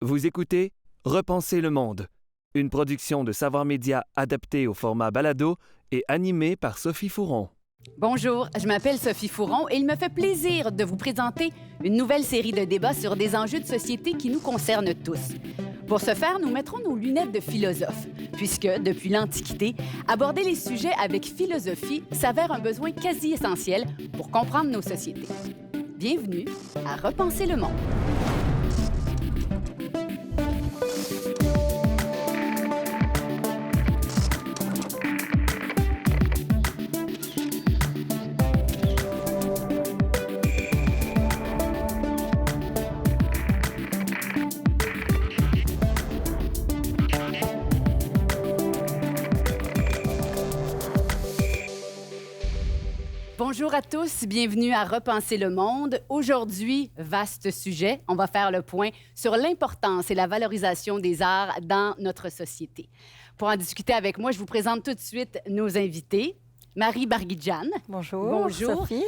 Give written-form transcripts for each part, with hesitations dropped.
Vous écoutez Repenser le monde, une production de Savoir Média adaptée au format balado et animée par Sophie Fouron. Bonjour, je m'appelle Sophie Fouron et il me fait plaisir de vous présenter une nouvelle série de débats sur des enjeux de société qui nous concernent tous. Pour ce faire, nous mettrons nos lunettes de philosophe, puisque, depuis l'Antiquité, aborder les sujets avec philosophie s'avère un besoin quasi essentiel pour comprendre nos sociétés. Bienvenue à Repenser le monde. Bonjour à tous, bienvenue à Repenser le monde. Aujourd'hui, vaste sujet, on va faire le point sur l'importance et la valorisation des arts dans notre société. Pour en discuter avec moi, je vous présente tout de suite nos invités. Marie Barguidjan. Bonjour, Bonjour. Sophie.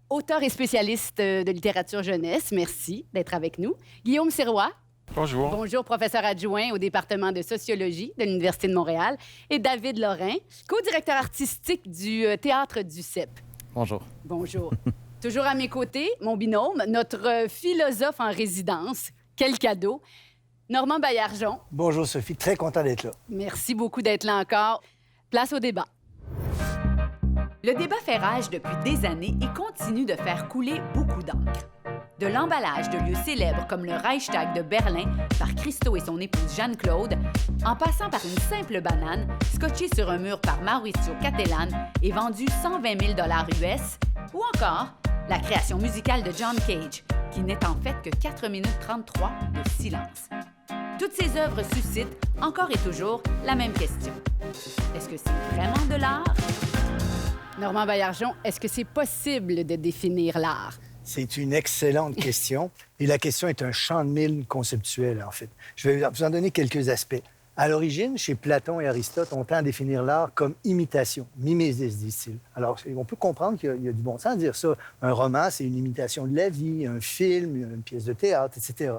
Auteur et spécialiste de littérature jeunesse, merci d'être avec nous. Guillaume Sirois. Bonjour. Bonjour, professeur adjoint au département de sociologie de l'Université de Montréal. Et David Lorrain, co-directeur artistique du Théâtre du CEP. Bonjour. Bonjour. Toujours à mes côtés, mon binôme, notre philosophe en résidence. Quel cadeau. Normand Baillargeon. Bonjour Sophie, très content d'être là. Merci beaucoup d'être là encore. Place au débat. Le débat fait rage depuis des années et continue de faire couler beaucoup d'encre. De l'emballage de lieux célèbres comme le Reichstag de Berlin par Christo et son épouse Jeanne-Claude, en passant par une simple banane scotchée sur un mur par Maurizio Cattelan et vendue 120 000 US, ou encore la création musicale de John Cage, qui n'est en fait que 4 minutes 33 de silence. Toutes ces œuvres suscitent, encore et toujours, la même question. Est-ce que c'est vraiment de l'art? Normand Baillargeon, est-ce que c'est possible de définir l'art? C'est une excellente question. Et la question est un champ de mine conceptuel, en fait. Je vais vous en donner quelques aspects. À l'origine, chez Platon et Aristote, on tend à définir l'art comme imitation, mimésis, disent-ils. Alors, on peut comprendre qu'il y a du bon sens à dire ça. Un roman, c'est une imitation de la vie, un film, une pièce de théâtre, etc.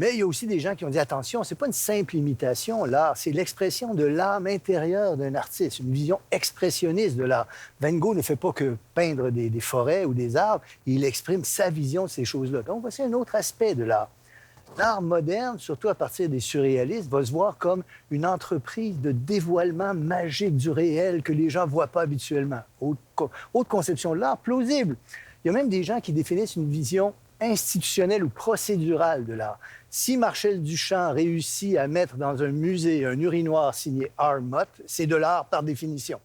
Mais il y a aussi des gens qui ont dit, attention, c'est pas une simple imitation, l'art, c'est l'expression de l'âme intérieure d'un artiste, une vision expressionniste de l'art. Van Gogh ne fait pas que peindre des forêts ou des arbres, il exprime sa vision de ces choses-là. Donc, voici un autre aspect de l'art. L'art moderne, surtout à partir des surréalistes, va se voir comme une entreprise de dévoilement magique du réel que les gens ne voient pas habituellement. Autre conception de l'art, plausible. Il y a même des gens qui définissent une vision institutionnelle ou procédurale de l'art. Si Marcel Duchamp réussit à mettre dans un musée un urinoir signé R. Mott, c'est de l'art par définition.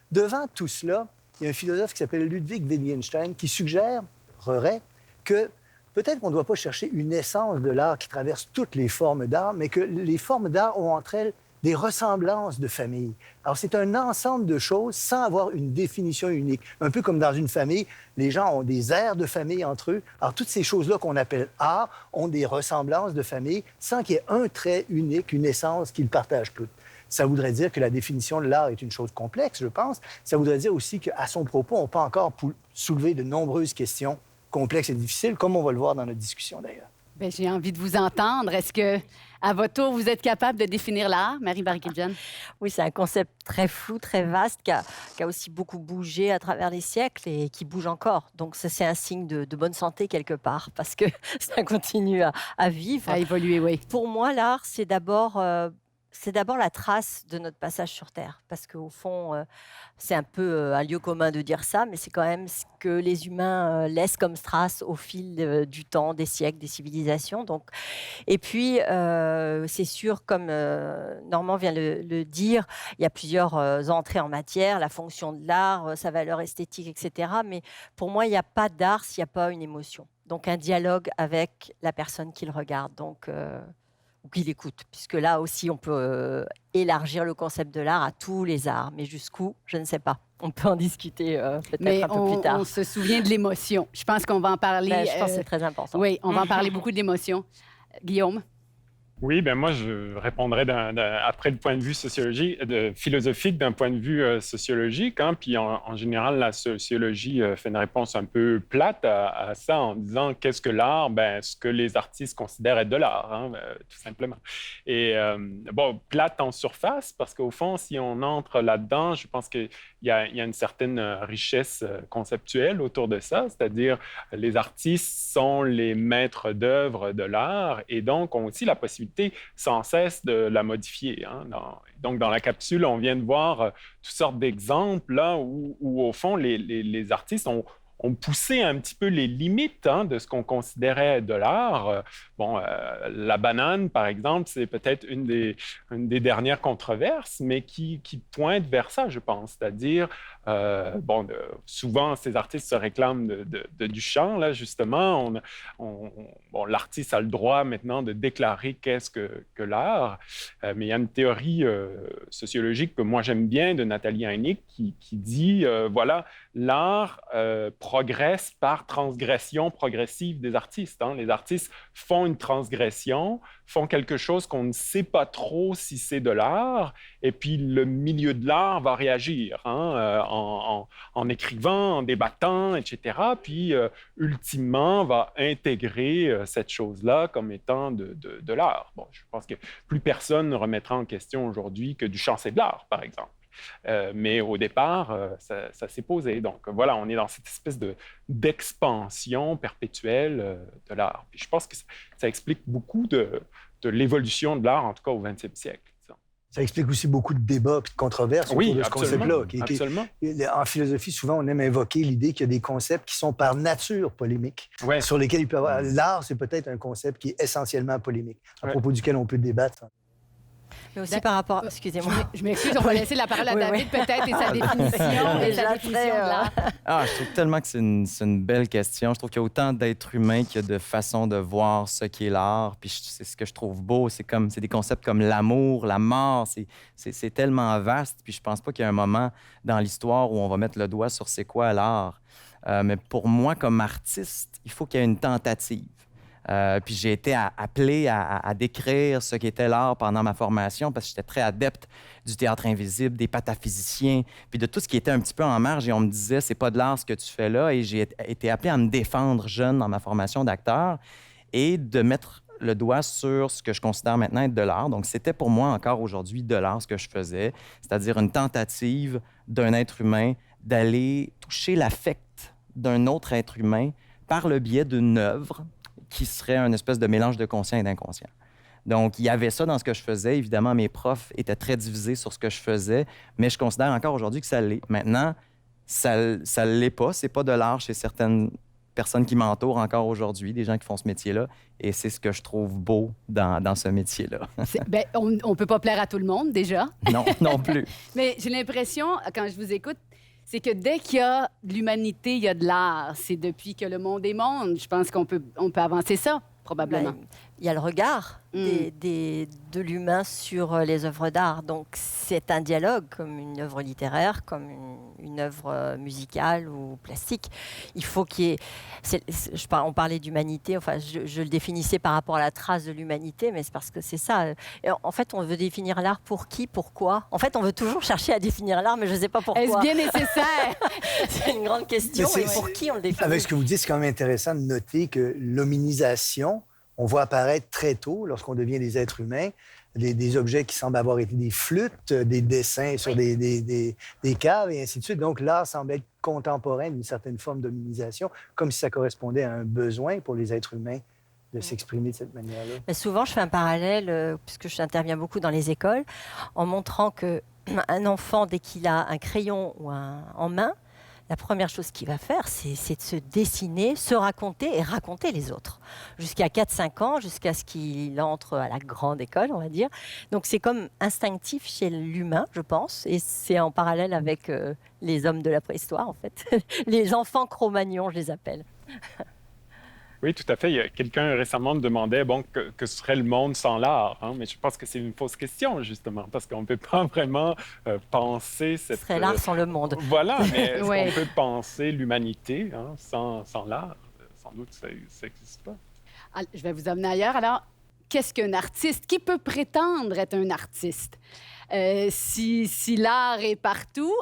Devant tout cela, il y a un philosophe qui s'appelle Ludwig Wittgenstein qui suggérerait que peut-être qu'on ne doit pas chercher une essence de l'art qui traverse toutes les formes d'art, mais que les formes d'art ont entre elles des ressemblances de famille. Alors, c'est un ensemble de choses sans avoir une définition unique. Un peu comme dans une famille, les gens ont des airs de famille entre eux. Alors, toutes ces choses-là qu'on appelle art ont des ressemblances de famille sans qu'il y ait un trait unique, une essence qu'ils partagent toutes. Ça voudrait dire que la définition de l'art est une chose complexe, je pense. Ça voudrait dire aussi qu'à son propos, on peut encore soulever de nombreuses questions complexes et difficiles, comme on va le voir dans notre discussion d'ailleurs. Bien, j'ai envie de vous entendre. Est-ce que, à votre tour, vous êtes capable de définir l'art, Marie Barguidjan? Oui, c'est un concept très flou, très vaste, qui a aussi beaucoup bougé à travers les siècles et qui bouge encore. Donc, ça, c'est un signe de bonne santé quelque part, parce que ça continue à vivre. À évoluer, oui. Pour moi, l'art, c'est d'abord la trace de notre passage sur Terre. Parce qu'au fond, c'est un peu un lieu commun de dire ça, mais c'est quand même ce que les humains laissent comme trace au fil du temps, des siècles, des civilisations. Donc, et puis, c'est sûr, comme Normand vient le dire, il y a plusieurs entrées en matière, la fonction de l'art, sa valeur esthétique, etc. Mais pour moi, il n'y a pas d'art s'il n'y a pas une émotion. Donc, un dialogue avec la personne qui le regarde. Donc, ou qui l'écoute, puisque là aussi, on peut élargir le concept de l'art à tous les arts. Mais jusqu'où, je ne sais pas. On peut en discuter peut-être un peu plus tard. On se souvient de l'émotion. Je pense qu'on va en parler. Je pense que c'est très important. Oui, on va en parler beaucoup de l'émotion. Guillaume? Oui, ben moi, je répondrais après le point de vue philosophique, d'un point de vue sociologique. Hein, puis en général, la sociologie fait une réponse un peu plate à ça en disant qu'est-ce que l'art? Ben, ce que les artistes considèrent être de l'art, hein, tout simplement. Et bon, plate en surface, parce qu'au fond, si on entre là-dedans, je pense qu'il y a une certaine richesse conceptuelle autour de ça, c'est-à-dire les artistes sont les maîtres d'œuvre de l'art et donc ont aussi la possibilité sans cesse de la modifier. Hein. Donc, dans la capsule, on vient de voir toutes sortes d'exemples là, où, au fond, les artistes ont poussé un petit peu les limites hein, de ce qu'on considérait de l'art. Bon, la banane, par exemple, c'est peut-être une des dernières controverses, mais qui pointe vers ça, je pense. C'est-à-dire, souvent, ces artistes se réclament de Duchamp, là, justement. Bon, l'artiste a le droit maintenant de déclarer qu'est-ce que l'art, mais il y a une théorie sociologique que moi j'aime bien de Nathalie Heinig qui dit, voilà, l'art progresse par transgression progressive des artistes. Hein. Les artistes font une transgression, font quelque chose qu'on ne sait pas trop si c'est de l'art, et puis le milieu de l'art va réagir hein, en écrivant, en débattant, etc. Puis ultimement va intégrer cette chose-là comme étant de l'art. Bon, je pense que plus personne ne remettra en question aujourd'hui que Duchamp c'est de l'art, par exemple. Mais au départ, ça s'est posé. Donc voilà, on est dans cette espèce d'expansion perpétuelle de l'art. Puis je pense que ça explique beaucoup de l'évolution de l'art, en tout cas au 20e siècle. Ça explique aussi beaucoup de débats et de controverses autour de ce concept-là. Absolument. En philosophie, souvent, on aime invoquer l'idée qu'il y a des concepts qui sont par nature polémiques, sur lesquels il peut y avoir... L'art, c'est peut-être un concept qui est essentiellement polémique, à propos duquel on peut débattre. Mais aussi par rapport... Excusez-moi. Je m'excuse, on va laisser la parole à David peut-être et sa définition. De l'art. Je trouve tellement que c'est une belle question. Je trouve qu'il y a autant d'êtres humains qu'il y a de façons de voir ce qu'est l'art. Puis c'est ce que je trouve beau. C'est des concepts comme l'amour, la mort. C'est tellement vaste. Puis je pense pas qu'il y a un moment dans l'histoire où on va mettre le doigt sur c'est quoi l'art. Mais pour moi, comme artiste, il faut qu'il y ait une tentative. Puis j'ai été appelé à décrire ce qu'était l'art pendant ma formation parce que j'étais très adepte du théâtre invisible, des pataphysiciens, puis de tout ce qui était un petit peu en marge. Et on me disait, c'est pas de l'art ce que tu fais là. Et j'ai été appelé à me défendre jeune dans ma formation d'acteur et de mettre le doigt sur ce que je considère maintenant être de l'art. Donc, c'était pour moi encore aujourd'hui de l'art ce que je faisais, c'est-à-dire une tentative d'un être humain d'aller toucher l'affect d'un autre être humain par le biais d'une œuvre qui serait un espèce de mélange de conscient et d'inconscient. Donc, il y avait ça dans ce que je faisais. Évidemment, mes profs étaient très divisés sur ce que je faisais, mais je considère encore aujourd'hui que ça l'est. Maintenant, ça l'est pas. C'est pas de l'art chez certaines personnes qui m'entourent encore aujourd'hui, des gens qui font ce métier-là, et c'est ce que je trouve beau dans ce métier-là. On peut pas plaire à tout le monde, déjà. Non, non plus. Mais j'ai l'impression, quand je vous écoute, c'est que dès qu'il y a de l'humanité, il y a de l'art. C'est depuis que le monde est monde. Je pense qu'on peut avancer ça, probablement. Il y a le regard de l'humain sur les œuvres d'art. Donc, c'est un dialogue, comme une œuvre littéraire, comme une œuvre musicale ou plastique. Il faut qu'il y ait... on parlait d'humanité, enfin, je le définissais par rapport à la trace de l'humanité, mais c'est parce que c'est ça. Et en fait, on veut définir l'art pour qui, pourquoi. En fait, on veut toujours chercher à définir l'art, mais je ne sais pas pourquoi. Est-ce bien nécessaire? C'est une grande question. Et pour qui on le définit? Avec ce que vous dites, c'est quand même intéressant de noter que l'hominisation, on voit apparaître très tôt, lorsqu'on devient des êtres humains, des objets qui semblent avoir été des flûtes, des dessins sur des caves et ainsi de suite. Donc, l'art semble être contemporain d'une certaine forme d'hominisation, comme si ça correspondait à un besoin pour les êtres humains de s'exprimer de cette manière-là. Mais souvent, je fais un parallèle, puisque j'interviens beaucoup dans les écoles, en montrant qu'un enfant, dès qu'il a un crayon en main, la première chose qu'il va faire, c'est de se dessiner, se raconter et raconter les autres. Jusqu'à 4-5 ans, jusqu'à ce qu'il entre à la grande école, on va dire. Donc c'est comme instinctif chez l'humain, je pense, et c'est en parallèle avec les hommes de la préhistoire, en fait. Les enfants Cro-Magnons, je les appelle. Oui, tout à fait. Il y a quelqu'un récemment me demandait que serait le monde sans l'art. Hein? Mais je pense que c'est une fausse question, justement, parce qu'on ne peut pas vraiment penser cette... Ce serait l'art sans le monde. Voilà, mais est-ce qu'on peut penser l'humanité sans l'art? Sans doute, ça n'existe pas. Je vais vous amener ailleurs. Alors, qu'est-ce qu'un artiste? Qui peut prétendre être un artiste? Si l'art est partout,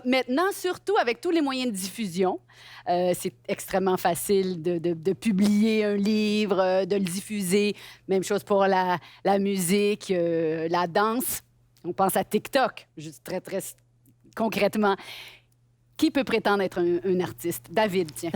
maintenant, surtout avec tous les moyens de diffusion, c'est extrêmement facile de publier un livre, de le diffuser. Même chose pour la musique, la danse. On pense à TikTok, juste très, très concrètement. Qui peut prétendre être un artiste? David, tiens.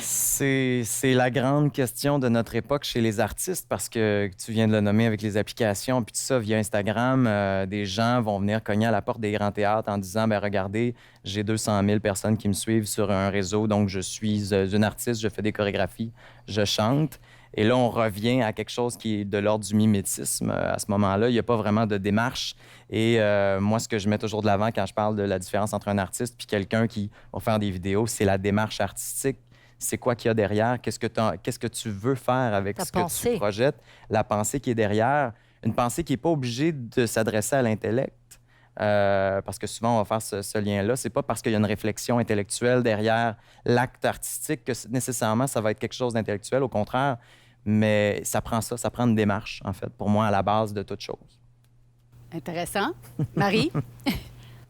C'est la grande question de notre époque chez les artistes parce que tu viens de le nommer avec les applications puis tout ça via Instagram, des gens vont venir cogner à la porte des grands théâtres en disant ben regardez, j'ai 200 000 personnes qui me suivent sur un réseau, donc je suis une artiste, je fais des chorégraphies, je chante. Et là, on revient à quelque chose qui est de l'ordre du mimétisme. À ce moment-là, il n'y a pas vraiment de démarche. Et moi, ce que je mets toujours de l'avant quand je parle de la différence entre un artiste puis quelqu'un qui va faire des vidéos, c'est la démarche artistique. C'est quoi qu'il y a derrière? Qu'est-ce que tu veux faire avec ce que tu projettes? La pensée qui est derrière. Une pensée qui n'est pas obligée de s'adresser à l'intellect. Parce que souvent, on va faire ce lien-là. C'est pas parce qu'il y a une réflexion intellectuelle derrière l'acte artistique que nécessairement, ça va être quelque chose d'intellectuel. Au contraire, mais ça prend une démarche, en fait, pour moi, à la base de toute chose. Intéressant. Marie?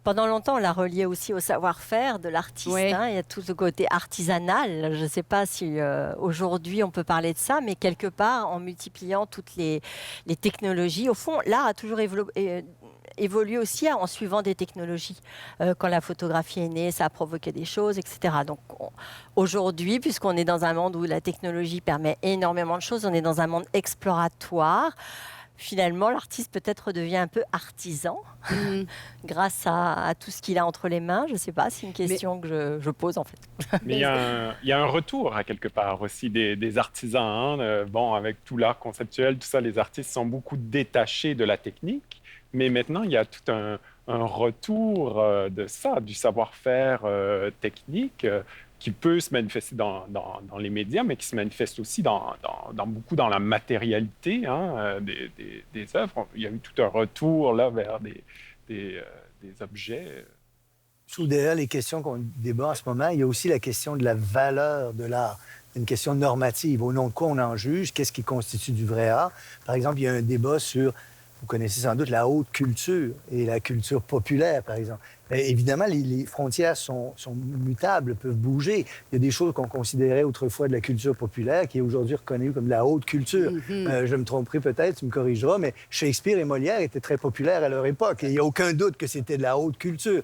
Pendant longtemps, on l'a relié aussi au savoir-faire de l'artiste. Oui. Il y a tout ce côté artisanal. Je ne sais pas si aujourd'hui on peut parler de ça, mais quelque part, en multipliant toutes les technologies, au fond, l'art a toujours évolué aussi en suivant des technologies. Quand la photographie est née, ça a provoqué des choses, etc. Donc aujourd'hui, puisqu'on est dans un monde où la technologie permet énormément de choses, on est dans un monde exploratoire. Finalement, l'artiste peut-être devient un peu artisan grâce à tout ce qu'il a entre les mains. Je ne sais pas, c'est une question que je pose en fait. Mais il y a un retour à quelque part aussi des artisans. Hein. Bon, avec tout l'art conceptuel, tout ça, les artistes sont beaucoup détachés de la technique. Mais maintenant, il y a tout un retour de ça, du savoir-faire technique qui peut se manifester dans les médias, mais qui se manifeste aussi beaucoup dans la matérialité des œuvres. Il y a eu tout un retour là, vers des objets. Sous derrière les questions qu'on débat en ce moment, il y a aussi la question de la valeur de l'art. Une question normative. Au nom de quoi on en juge? Qu'est-ce qui constitue du vrai art? Par exemple, il y a un débat sur, vous connaissez sans doute, la haute culture et la culture populaire, par exemple. Évidemment, les frontières sont mutables, peuvent bouger. Il y a des choses qu'on considérait autrefois de la culture populaire qui est aujourd'hui reconnue comme de la haute culture. Je me tromperai peut-être, tu me corrigeras, mais Shakespeare et Molière étaient très populaires à leur époque. Et il n'y a aucun doute que c'était de la haute culture.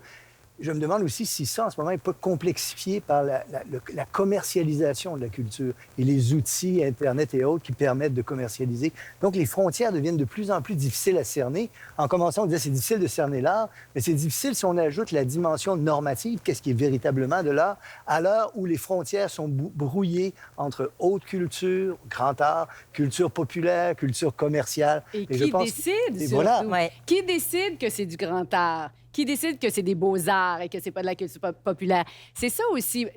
Je me demande aussi si ça, en ce moment, n'est pas complexifié par la commercialisation de la culture et les outils, Internet et autres, qui permettent de commercialiser. Donc, les frontières deviennent de plus en plus difficiles à cerner. En commençant, on disait c'est difficile de cerner l'art, mais c'est difficile si on ajoute la dimension normative, qu'est-ce qui est véritablement de l'art, à l'heure où les frontières sont brouillées entre haute culture, grand art, culture populaire, culture commerciale. Et qui décide, surtout? Voilà. Ouais. Qui décide que c'est du grand art? Qui décide que c'est des beaux-arts et que c'est pas de la culture populaire? C'est ça aussi,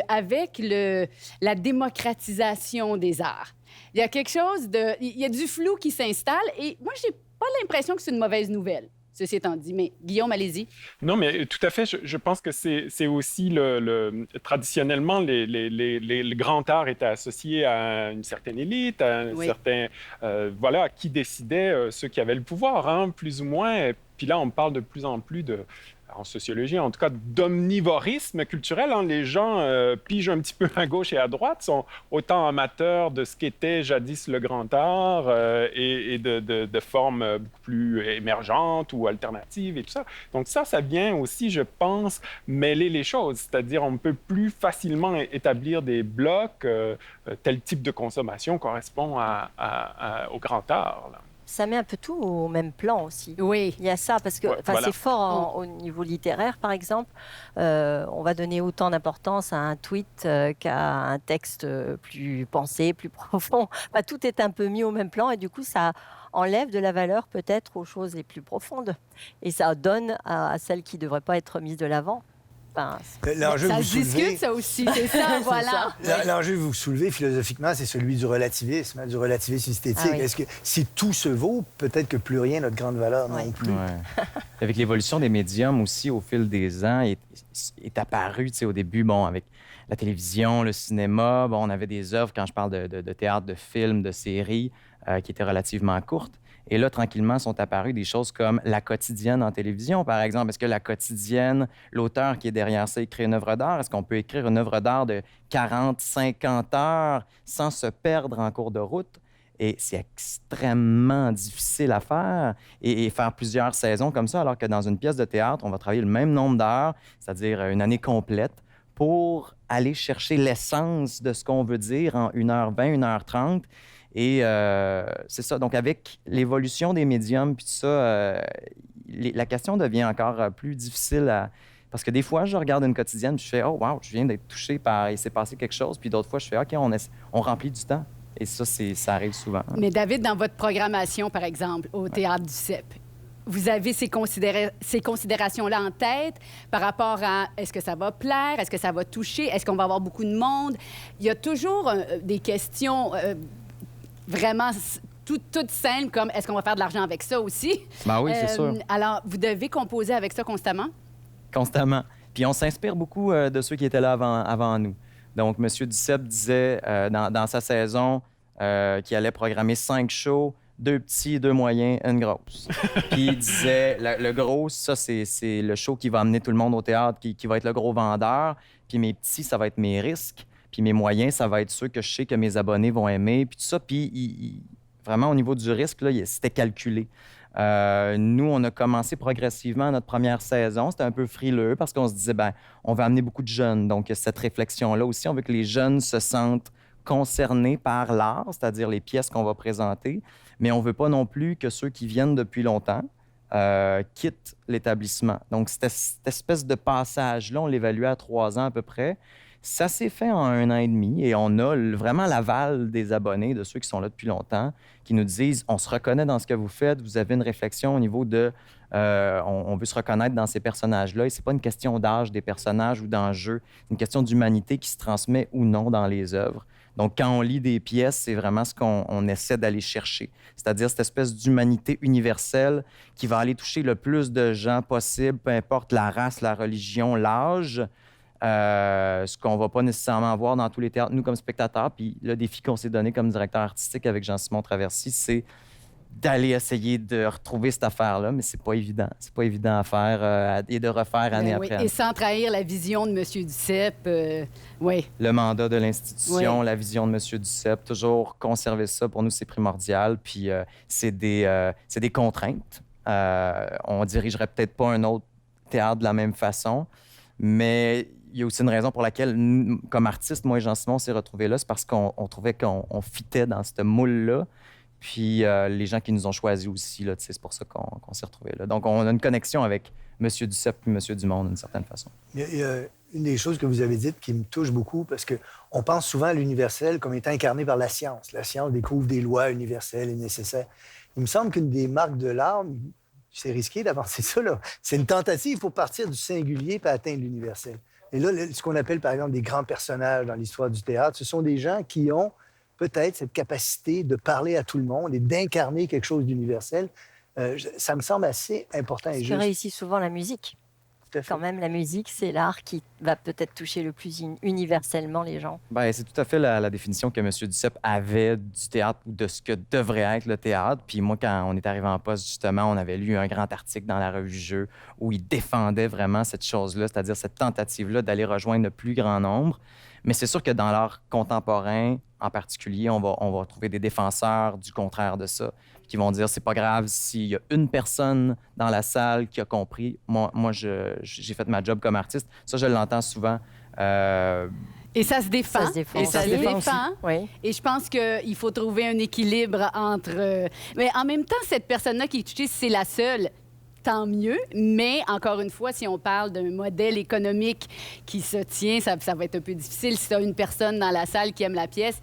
avec la démocratisation des arts. Il y a quelque chose il y a du flou qui s'installe et moi, j'ai pas l'impression que c'est une mauvaise nouvelle. Ceci étant dit, mais Guillaume, allez-y. Non, mais tout à fait. Je pense que c'est aussi traditionnellement, le grand art était associé à une certaine élite, à un certain... voilà, qui décidait ceux qui avaient le pouvoir, hein, plus ou moins. Puis là, on parle de plus en plus en sociologie, en tout cas, d'omnivorisme culturel. Hein. Les gens pigent un petit peu à gauche et à droite, sont autant amateurs de ce qu'était jadis le grand art et de formes beaucoup plus émergentes ou alternatives et tout ça. Donc ça vient aussi, je pense, mêler les choses. C'est-à-dire, on peut plus facilement établir des blocs. Tel type de consommation correspond au grand art, là. Ça met un peu tout au même plan aussi. Oui. Il y a ça, parce que voilà. c'est fort au niveau littéraire, par exemple. On va donner autant d'importance à un tweet qu'à un texte plus pensé, plus profond. Tout est un peu mis au même plan et du coup, ça enlève de la valeur peut-être aux choses les plus profondes. Et ça donne à celles qui ne devraient pas être mises de l'avant. L'enjeu Ça que se vous soulevez, discute, ça aussi, c'est ça, voilà. l'enjeu que vous soulevez philosophiquement, c'est celui du relativisme esthétique. Ah oui. Est-ce que si tout se vaut, peut-être que plus rien n'a de grande valeur non plus? Ouais. Avec l'évolution des médiums aussi, au fil des ans, est apparu, tu sais, au début, bon, avec la télévision, le cinéma, bon, on avait des œuvres, quand je parle de théâtre, de films, de séries, qui étaient relativement courtes. Et là, tranquillement, sont apparues des choses comme la quotidienne en télévision, par exemple. Est-ce que la quotidienne, l'auteur qui est derrière ça, écrit une œuvre d'art? Est-ce qu'on peut écrire une œuvre d'art de 40, 50 heures sans se perdre en cours de route? Et c'est extrêmement difficile à faire et faire plusieurs saisons comme ça, alors que dans une pièce de théâtre, on va travailler le même nombre d'heures, c'est-à-dire une année complète, pour aller chercher l'essence de ce qu'on veut dire en 1h20, 1h30. Et c'est ça. Donc, avec l'évolution des médiums, puis tout ça, la question devient encore plus difficile à... Parce que des fois, je regarde une quotidienne, puis je fais « Oh, wow, je viens d'être touché par... Il s'est passé quelque chose. » Puis d'autres fois, je fais « OK, on remplit du temps. » Et ça arrive souvent. Mais David, dans votre programmation, par exemple, au Théâtre du CEP, vous avez ces considérations-là en tête par rapport à est-ce que ça va plaire, est-ce que ça va toucher, est-ce qu'on va avoir beaucoup de monde? Il y a toujours des questions... vraiment toutes simples, comme est-ce qu'on va faire de l'argent avec ça aussi? Ben oui, c'est sûr. Alors, vous devez composer avec ça constamment? Constamment. Puis on s'inspire beaucoup de ceux qui étaient là avant nous. Donc, M. Duceppe disait dans sa saison qu'il allait programmer 5 shows, 2 petits, 2 moyens, une grosse. Puis il disait, le gros, ça, c'est le show qui va amener tout le monde au théâtre, qui va être le gros vendeur. Puis mes petits, ça va être mes risques. Puis mes moyens, ça va être ceux que je sais que mes abonnés vont aimer, puis tout ça. Puis vraiment, au niveau du risque, là, c'était calculé. Nous, on a commencé progressivement notre première saison. C'était un peu frileux parce qu'on se disait, ben, on va amener beaucoup de jeunes. Donc, cette réflexion-là aussi, on veut que les jeunes se sentent concernés par l'art, c'est-à-dire les pièces qu'on va présenter. Mais on ne veut pas non plus que ceux qui viennent depuis longtemps quittent l'établissement. Donc, cette espèce de passage-là, on l'évaluait à 3 ans à peu près. Ça s'est fait en 1 an et demi et on a vraiment l'aval des abonnés, de ceux qui sont là depuis longtemps, qui nous disent « On se reconnaît dans ce que vous faites, vous avez une réflexion au niveau de... on veut se reconnaître dans ces personnages-là. » Et ce n'est pas une question d'âge des personnages ou d'enjeu, c'est une question d'humanité qui se transmet ou non dans les œuvres. Donc, quand on lit des pièces, c'est vraiment ce qu'on essaie d'aller chercher, c'est-à-dire cette espèce d'humanité universelle qui va aller toucher le plus de gens possible, peu importe la race, la religion, l'âge. Ce qu'on ne va pas nécessairement voir dans tous les théâtres, nous, comme spectateurs. Puis le défi qu'on s'est donné comme directeur artistique avec Jean-Simon Traversy, c'est d'aller essayer de retrouver cette affaire-là, mais c'est pas évident. C'est pas évident à faire et de refaire année après année. Et sans trahir la vision de M. Duceppe, oui. Le mandat de l'institution, oui. La vision de M. Duceppe, toujours conserver ça, pour nous, c'est primordial. Puis c'est des contraintes. On dirigerait peut-être pas un autre théâtre de la même façon, mais il y a aussi une raison pour laquelle, comme artiste, moi et Jean-Simon, on s'est retrouvés là. C'est parce qu'on trouvait qu'on fitait dans ce moule-là. Puis les gens qui nous ont choisis aussi, là, c'est pour ça qu'on s'est retrouvés là. Donc, on a une connexion avec M. Duceppe et M. Dumond, d'une certaine façon. Il y a une des choses que vous avez dites qui me touche beaucoup, parce qu'on pense souvent à l'universel comme étant incarné par la science. La science découvre des lois universelles et nécessaires. Il me semble qu'une des marques de l'art, c'est risqué d'avancer ça, là. C'est une tentative pour partir du singulier pour atteindre l'universel. Et là, ce qu'on appelle, par exemple, des grands personnages dans l'histoire du théâtre, ce sont des gens qui ont peut-être cette capacité de parler à tout le monde et d'incarner quelque chose d'universel. Ça me semble assez important et juste. Ce qui réussit souvent la musique. Quand même, la musique, c'est l'art qui va peut-être toucher le plus universellement les gens. Bien, c'est tout à fait la définition que M. Duceppe avait du théâtre ou de ce que devrait être le théâtre. Puis moi, quand on est arrivé en poste, justement, on avait lu un grand article dans la revue Jeu où il défendait vraiment cette chose-là, c'est-à-dire cette tentative-là d'aller rejoindre le plus grand nombre. Mais c'est sûr que dans l'art contemporain, en particulier, on va trouver des défenseurs du contraire de ça, qui vont dire c'est pas grave s'il y a une personne dans la salle qui a compris. Moi j'ai fait ma job comme artiste. Ça, je l'entends souvent. Et ça se défend. Ça se défend. Et ça se défend. Oui. Et je pense qu'il faut trouver un équilibre entre... Mais en même temps, cette personne-là qui est touchée, si c'est la seule, tant mieux. Mais encore une fois, si on parle d'un modèle économique qui se tient, ça va être un peu difficile. Si tu as une personne dans la salle qui aime la pièce,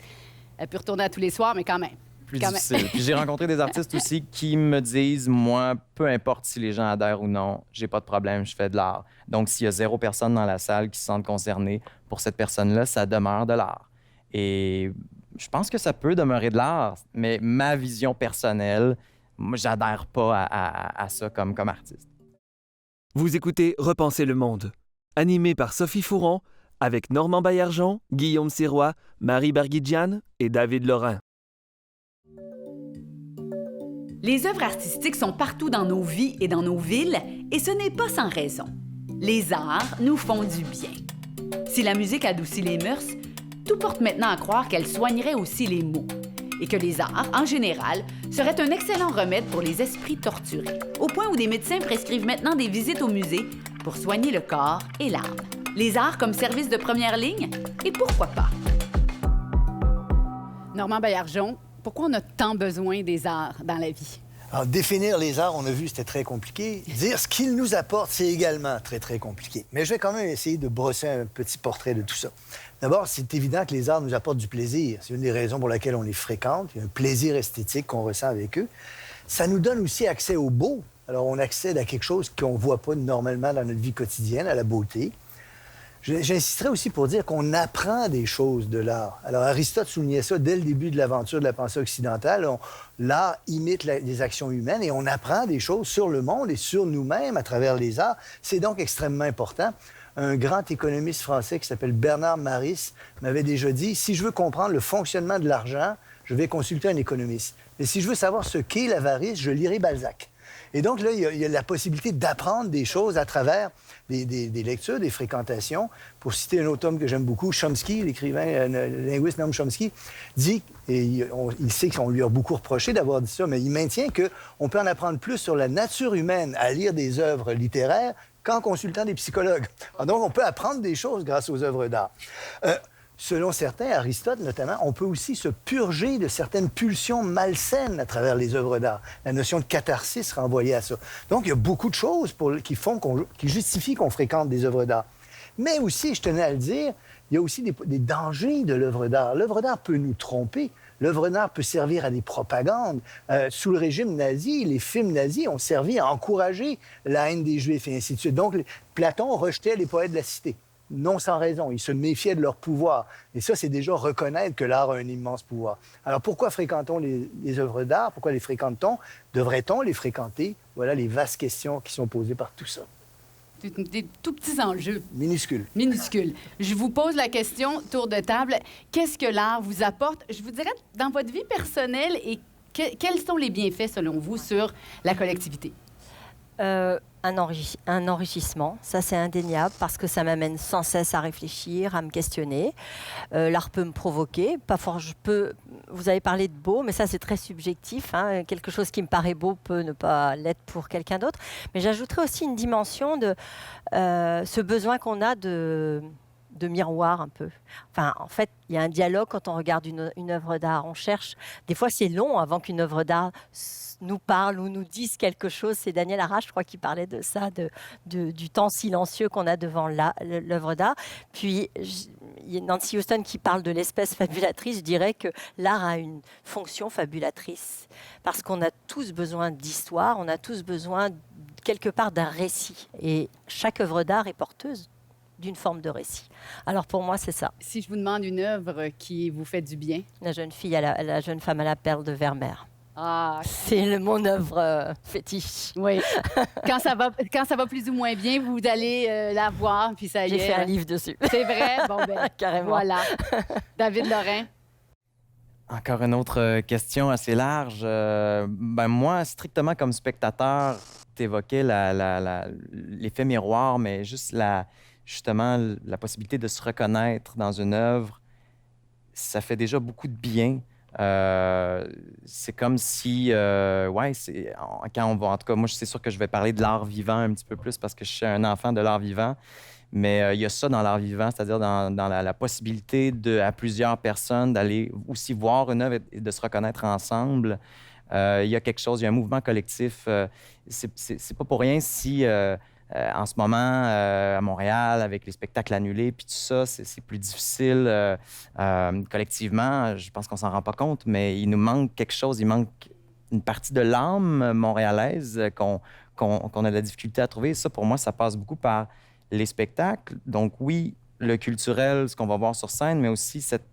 elle peut retourner à tous les soirs, mais quand même. Plus difficile. Puis j'ai rencontré des artistes aussi qui me disent, moi, peu importe si les gens adhèrent ou non, j'ai pas de problème, je fais de l'art. Donc, s'il y a 0 personne dans la salle qui se sentent concernées, pour cette personne-là, ça demeure de l'art. Et je pense que ça peut demeurer de l'art, mais ma vision personnelle, moi, j'adhère pas à ça comme artiste. Vous écoutez Repenser le monde, animé par Sophie Fouron, avec Normand Baillargeon, Guillaume Sirois, Marie Barguidjian et David Lorrain. Les œuvres artistiques sont partout dans nos vies et dans nos villes, et ce n'est pas sans raison. Les arts nous font du bien. Si la musique adoucit les mœurs, tout porte maintenant à croire qu'elle soignerait aussi les maux, et que les arts, en général, seraient un excellent remède pour les esprits torturés, au point où des médecins prescrivent maintenant des visites au musée pour soigner le corps et l'âme. Les arts comme service de première ligne? Et pourquoi pas? Normand Baillargeon, pourquoi on a tant besoin des arts dans la vie? Alors, définir les arts, on a vu, c'était très compliqué. Dire ce qu'ils nous apportent, c'est également très, très compliqué. Mais je vais quand même essayer de brosser un petit portrait de tout ça. D'abord, c'est évident que les arts nous apportent du plaisir. C'est une des raisons pour lesquelles on les fréquente. Il y a un plaisir esthétique qu'on ressent avec eux. Ça nous donne aussi accès au beau. Alors, on accède à quelque chose qu'on ne voit pas normalement dans notre vie quotidienne, à la beauté. J'insisterai aussi pour dire qu'on apprend des choses de l'art. Alors, Aristote soulignait ça dès le début de l'aventure de la pensée occidentale. L'art imite les actions humaines et on apprend des choses sur le monde et sur nous-mêmes à travers les arts. C'est donc extrêmement important. Un grand économiste français qui s'appelle Bernard Maris m'avait déjà dit « Si je veux comprendre le fonctionnement de l'argent, je vais consulter un économiste. Mais si je veux savoir ce qu'est l'avarice, je lirai Balzac. » Et donc, là, il y a la possibilité d'apprendre des choses à travers des lectures, des fréquentations. Pour citer un autre homme que j'aime beaucoup, Chomsky, l'écrivain, le linguiste Noam Chomsky, dit, et il sait qu'on lui a beaucoup reproché d'avoir dit ça, mais il maintient qu'on peut en apprendre plus sur la nature humaine à lire des œuvres littéraires qu'en consultant des psychologues. Alors donc, on peut apprendre des choses grâce aux œuvres d'art. Selon certains, Aristote notamment, on peut aussi se purger de certaines pulsions malsaines à travers les œuvres d'art. La notion de catharsis renvoyée à ça. Donc, il y a beaucoup de choses qui justifient qu'on fréquente des œuvres d'art. Mais aussi, je tenais à le dire, il y a aussi des dangers de l'œuvre d'art. L'œuvre d'art peut nous tromper. L'œuvre d'art peut servir à des propagandes. Sous le régime nazi, les films nazis ont servi à encourager la haine des Juifs et ainsi de suite. Donc, Platon rejetait les poètes de la cité. Non sans raison. Ils se méfiaient de leur pouvoir. Et ça, c'est déjà reconnaître que l'art a un immense pouvoir. Alors, pourquoi fréquentons les œuvres d'art? Pourquoi les fréquente-t-on? Devrait-on les fréquenter? Voilà les vastes questions qui sont posées par tout ça. Des tout petits enjeux. Minuscules. Minuscules. Je vous pose la question, tour de table. Qu'est-ce que l'art vous apporte, je vous dirais, dans votre vie personnelle et quels sont les bienfaits, selon vous, sur la collectivité? Un enrichissement, ça c'est indéniable parce que ça m'amène sans cesse à réfléchir, à me questionner. L'art peut me provoquer, vous avez parlé de beau, mais ça c'est très subjectif. Hein. Quelque chose qui me paraît beau peut ne pas l'être pour quelqu'un d'autre. Mais j'ajouterais aussi une dimension de ce besoin qu'on a de miroir un peu. Enfin, en fait, il y a un dialogue quand on regarde une œuvre d'art. On cherche, des fois c'est long avant qu'une œuvre d'art nous parle ou nous dise quelque chose. C'est Daniel Arras, je crois, qui parlait de ça, du temps silencieux qu'on a devant l'œuvre d'art. Puis, il y a Nancy Houston qui parle de l'espèce fabulatrice. Je dirais que l'art a une fonction fabulatrice parce qu'on a tous besoin d'histoire, on a tous besoin quelque part d'un récit. Et chaque œuvre d'art est porteuse d'une forme de récit. Alors pour moi, c'est ça. Si je vous demande une œuvre qui vous fait du bien? La jeune femme à la perle de Vermeer. Ah, c'est mon œuvre fétiche. Oui. Quand ça va plus ou moins bien, vous allez la voir, puis ça y est. J'ai fait un livre dessus. C'est vrai? Bon, ben, carrément. Voilà. David Lorrain? Encore une autre question assez large. Moi, strictement comme spectateur, tu évoquais l'effet miroir, mais justement la possibilité de se reconnaître dans une œuvre, ça fait déjà beaucoup de bien. C'est comme si, quand on va, en tout cas, moi, c'est sûr que je vais parler de l'art vivant un petit peu plus parce que je suis un enfant de l'art vivant, mais il y a ça dans l'art vivant, c'est-à-dire dans la possibilité à plusieurs personnes d'aller aussi voir une œuvre et de se reconnaître ensemble. Il y a quelque chose, il y a un mouvement collectif. C'est pas pour rien si... en ce moment, à Montréal, avec les spectacles annulés, puis tout ça, c'est plus difficile collectivement. Je pense qu'on s'en rend pas compte, mais il nous manque quelque chose. Il manque une partie de l'âme montréalaise qu'on a de la difficulté à trouver. Et ça, pour moi, ça passe beaucoup par les spectacles. Donc oui, le culturel, ce qu'on va voir sur scène, mais aussi cette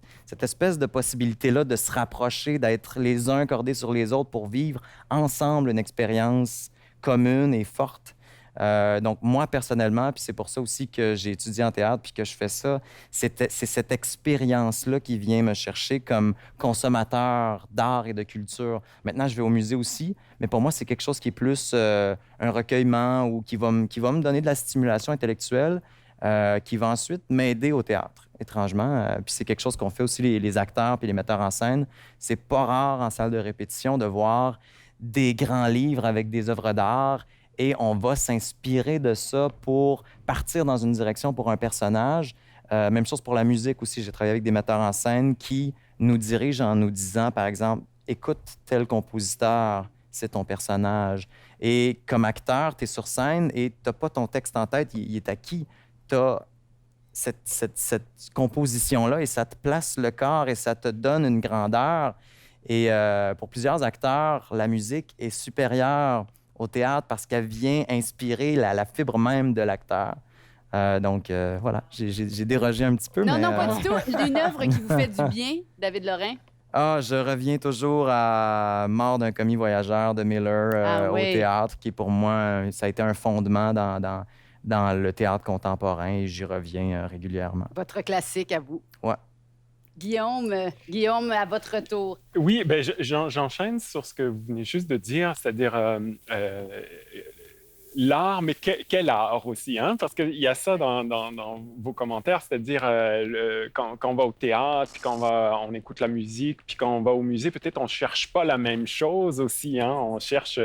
espèce de possibilité-là de se rapprocher, d'être les uns cordés sur les autres pour vivre ensemble une expérience commune et forte. Donc, moi, personnellement, puis c'est pour ça aussi que j'ai étudié en théâtre puis que je fais ça, c'est cette expérience-là qui vient me chercher comme consommateur d'art et de culture. Maintenant, je vais au musée aussi, mais pour moi, c'est quelque chose qui est plus un recueillement ou qui va me donner de la stimulation intellectuelle qui va ensuite m'aider au théâtre, étrangement. Puis c'est quelque chose qu'on fait aussi les acteurs puis les metteurs en scène. C'est pas rare en salle de répétition de voir des grands livres avec des œuvres d'art et on va s'inspirer de ça pour partir dans une direction pour un personnage. Même chose pour la musique aussi. J'ai travaillé avec des metteurs en scène qui nous dirigent en nous disant, par exemple, écoute tel compositeur, c'est ton personnage. Et comme acteur, tu es sur scène et tu n'as pas ton texte en tête, il est acquis. Tu as cette composition-là et ça te place le corps et ça te donne une grandeur. Et pour plusieurs acteurs, la musique est supérieure au théâtre parce qu'elle vient inspirer la fibre même de l'acteur. Donc, voilà, j'ai dérogé un petit peu. Non, mais, non, pas du tout. Une œuvre qui vous fait du bien, David Lorrain? Je reviens toujours à Mort d'un commis voyageur de Miller au théâtre, qui pour moi, ça a été un fondement dans le théâtre contemporain et j'y reviens régulièrement. Votre classique à vous. Ouais. Guillaume, à votre tour. Oui, ben j'enchaîne sur ce que vous venez juste de dire, c'est-à-dire l'art, mais quel art aussi, hein? Parce qu'il y a ça dans vos commentaires, c'est-à-dire quand on va au théâtre, puis quand on écoute la musique, puis quand on va au musée, peut-être on ne cherche pas la même chose aussi, hein? On cherche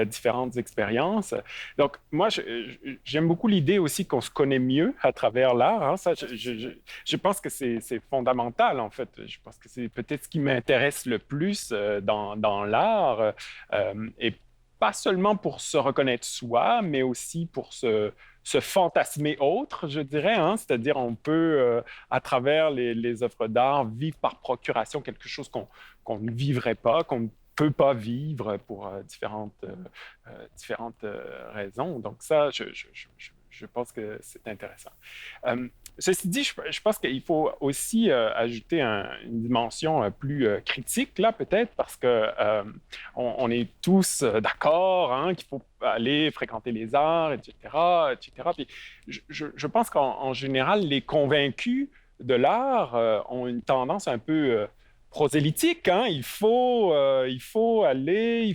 différentes expériences. Donc, moi, j'aime beaucoup l'idée aussi qu'on se connaît mieux à travers l'art. Hein? Ça, je pense que c'est fondamental, en fait. Je pense que c'est peut-être ce qui m'intéresse le plus dans l'art. Et pas seulement pour se reconnaître soi, mais aussi pour se fantasmer autre, je dirais. Hein? C'est-à-dire, on peut, à travers les œuvres d'art, vivre par procuration quelque chose qu'on ne vivrait pas, qu'on ne peut pas vivre pour différentes raisons. Donc ça, je pense que c'est intéressant. Ceci dit, je pense qu'il faut aussi ajouter une dimension plus critique, là, peut-être, parce que on est tous d'accord hein, qu'il faut aller fréquenter les arts, etc., etc. Puis je pense qu'en général, les convaincus de l'art ont une tendance un peu prosélytique, hein? Il faut aller,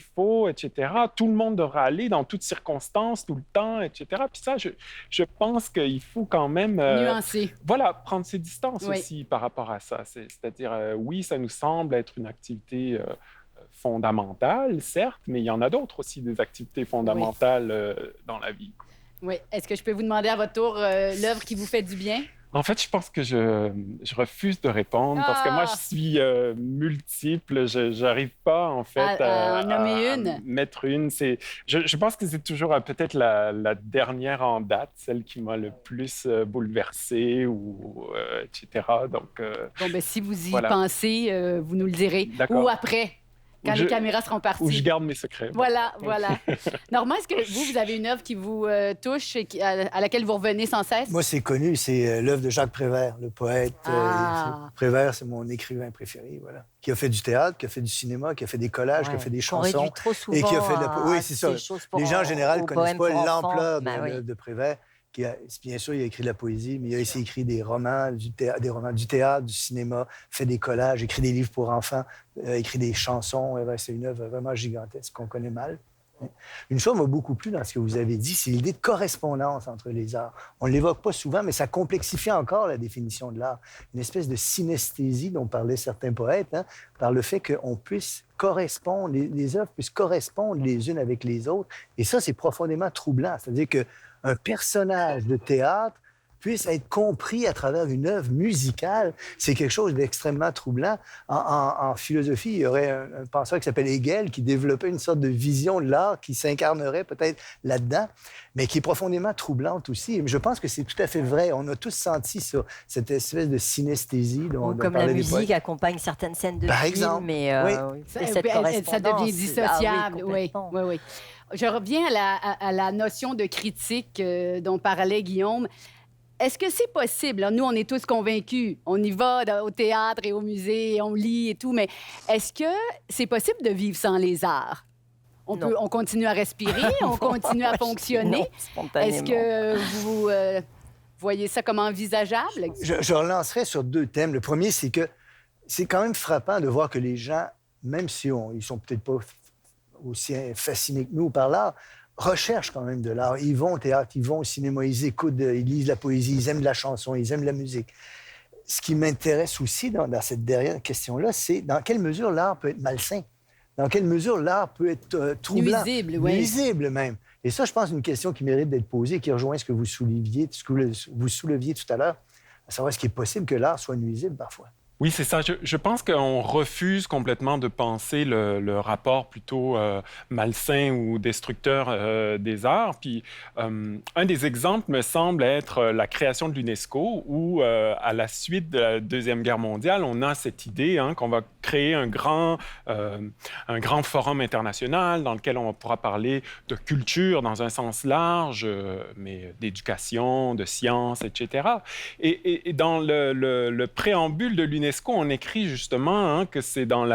etc. Tout le monde devra aller dans toutes circonstances, tout le temps, etc. Puis ça, je pense qu'il faut quand même... nuancer. Voilà, prendre ses distances Oui. aussi par rapport à ça. C'est-à-dire, oui, ça nous semble être une activité fondamentale, certes, mais il y en a d'autres aussi, des activités fondamentales dans la vie. Oui. Est-ce que je peux vous demander à votre tour l'œuvre qui vous fait du bien? En fait, je pense que je refuse de répondre parce que moi, je suis multiple. Je n'arrive pas, en fait, à nommer une. à mettre une. Je pense que c'est toujours peut-être la dernière en date, celle qui m'a le plus bouleversé, etc. Donc, Bon, ben, si vous y voilà. pensez, vous nous le direz. D'accord. Ou après, quand les caméras seront parties. Où je garde mes secrets. Voilà. Normand, est-ce que vous avez une œuvre qui vous touche et à laquelle vous revenez sans cesse? Moi, c'est connu, c'est l'œuvre de Jacques Prévert, le poète. Prévert, c'est mon écrivain préféré, voilà. Qui a fait du théâtre, qui a fait du cinéma, qui a fait des collages, qui a fait des chansons. On réduit trop souvent et qui a fait de la... Oui, c'est ça. Les gens, en général, ne connaissent pas l'ampleur de Prévert. Bien sûr, il a écrit de la poésie, mais il a aussi écrit des romans, du théâtre, du cinéma, fait des collages, écrit des livres pour enfants, écrit des chansons. C'est une œuvre vraiment gigantesque qu'on connaît mal. Une chose m'a beaucoup plu dans ce que vous avez dit, c'est l'idée de correspondance entre les arts. On ne l'évoque pas souvent, mais ça complexifie encore la définition de l'art. Une espèce de synesthésie dont parlaient certains poètes, hein, par le fait qu'on puisse correspondre, les œuvres puissent correspondre les unes avec les autres. Et ça, c'est profondément troublant. C'est-à-dire qu'un personnage de théâtre puisse être compris à travers une œuvre musicale, c'est quelque chose d'extrêmement troublant. En philosophie, il y aurait un penseur qui s'appelle Hegel qui développait une sorte de vision de l'art qui s'incarnerait peut-être là-dedans, mais qui est profondément troublante aussi. Et je pense que c'est tout à fait vrai. On a tous senti ça, cette espèce de synesthésie dont comme la musique accompagne certaines scènes de Par film, exemple, mais cette correspondance, ça devient dissociable. oui. Je reviens à la notion de critique dont parlait Guillaume. Est-ce que c'est possible? Nous, on est tous convaincus. On y va au théâtre et au musée, on lit et tout, mais est-ce que c'est possible de vivre sans les arts? On continue à respirer, on continue à fonctionner. Non, spontanément. Est-ce que vous voyez ça comme envisageable? Je relancerai sur 2 thèmes. Le premier, c'est que c'est quand même frappant de voir que les gens, même si ils sont peut-être pas aussi fascinés que nous par l'art, recherchent quand même de l'art. Ils vont au théâtre, ils vont au cinéma, ils écoutent, ils lisent la poésie, ils aiment la chanson, ils aiment la musique. Ce qui m'intéresse aussi dans cette dernière question-là, c'est dans quelle mesure l'art peut être malsain, dans quelle mesure l'art peut être troublant, nuisible même. Et ça, je pense, c'est une question qui mérite d'être posée, qui rejoint ce que vous souleviez tout à l'heure, à savoir est-ce qu'il est possible que l'art soit nuisible parfois. Oui, c'est ça. Je pense qu'on refuse complètement de penser le rapport plutôt malsain ou destructeur des arts. Puis un des exemples me semble être la création de l'UNESCO, où à la suite de la Deuxième Guerre mondiale, on a cette idée qu'on va créer un grand forum international dans lequel on pourra parler de culture dans un sens large, mais d'éducation, de sciences, etc. Et dans le préambule de l'UNESCO, on écrit justement que c'est dans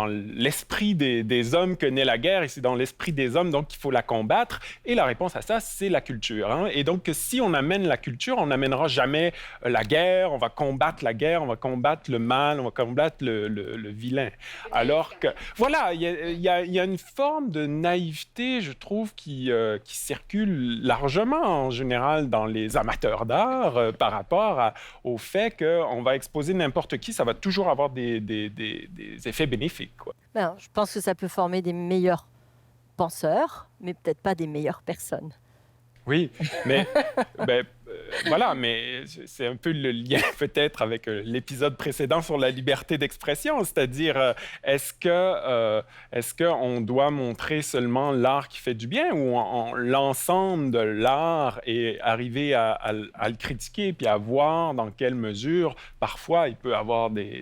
l'esprit des hommes que naît la guerre et c'est dans l'esprit des hommes donc qu'il faut la combattre. Et la réponse à ça, c'est la culture. Et donc, si on amène la culture, on n'amènera jamais la guerre. On va combattre la guerre, on va combattre le mal, on va combattre le vilain. Alors que, voilà, il y a une forme de naïveté, je trouve, qui circule largement en général dans les amateurs d'art par rapport au fait qu'on va exposer n'importe qui, ça va toujours avoir des effets bénéfiques, quoi. Ben, je pense que ça peut former des meilleurs penseurs, mais peut-être pas des meilleures personnes. Oui, mais voilà, mais c'est un peu le lien peut-être avec l'épisode précédent sur la liberté d'expression, c'est-à-dire est-ce qu'on doit montrer seulement l'art qui fait du bien ou l'ensemble de l'art et arriver à le critiquer puis à voir dans quelle mesure parfois il peut avoir des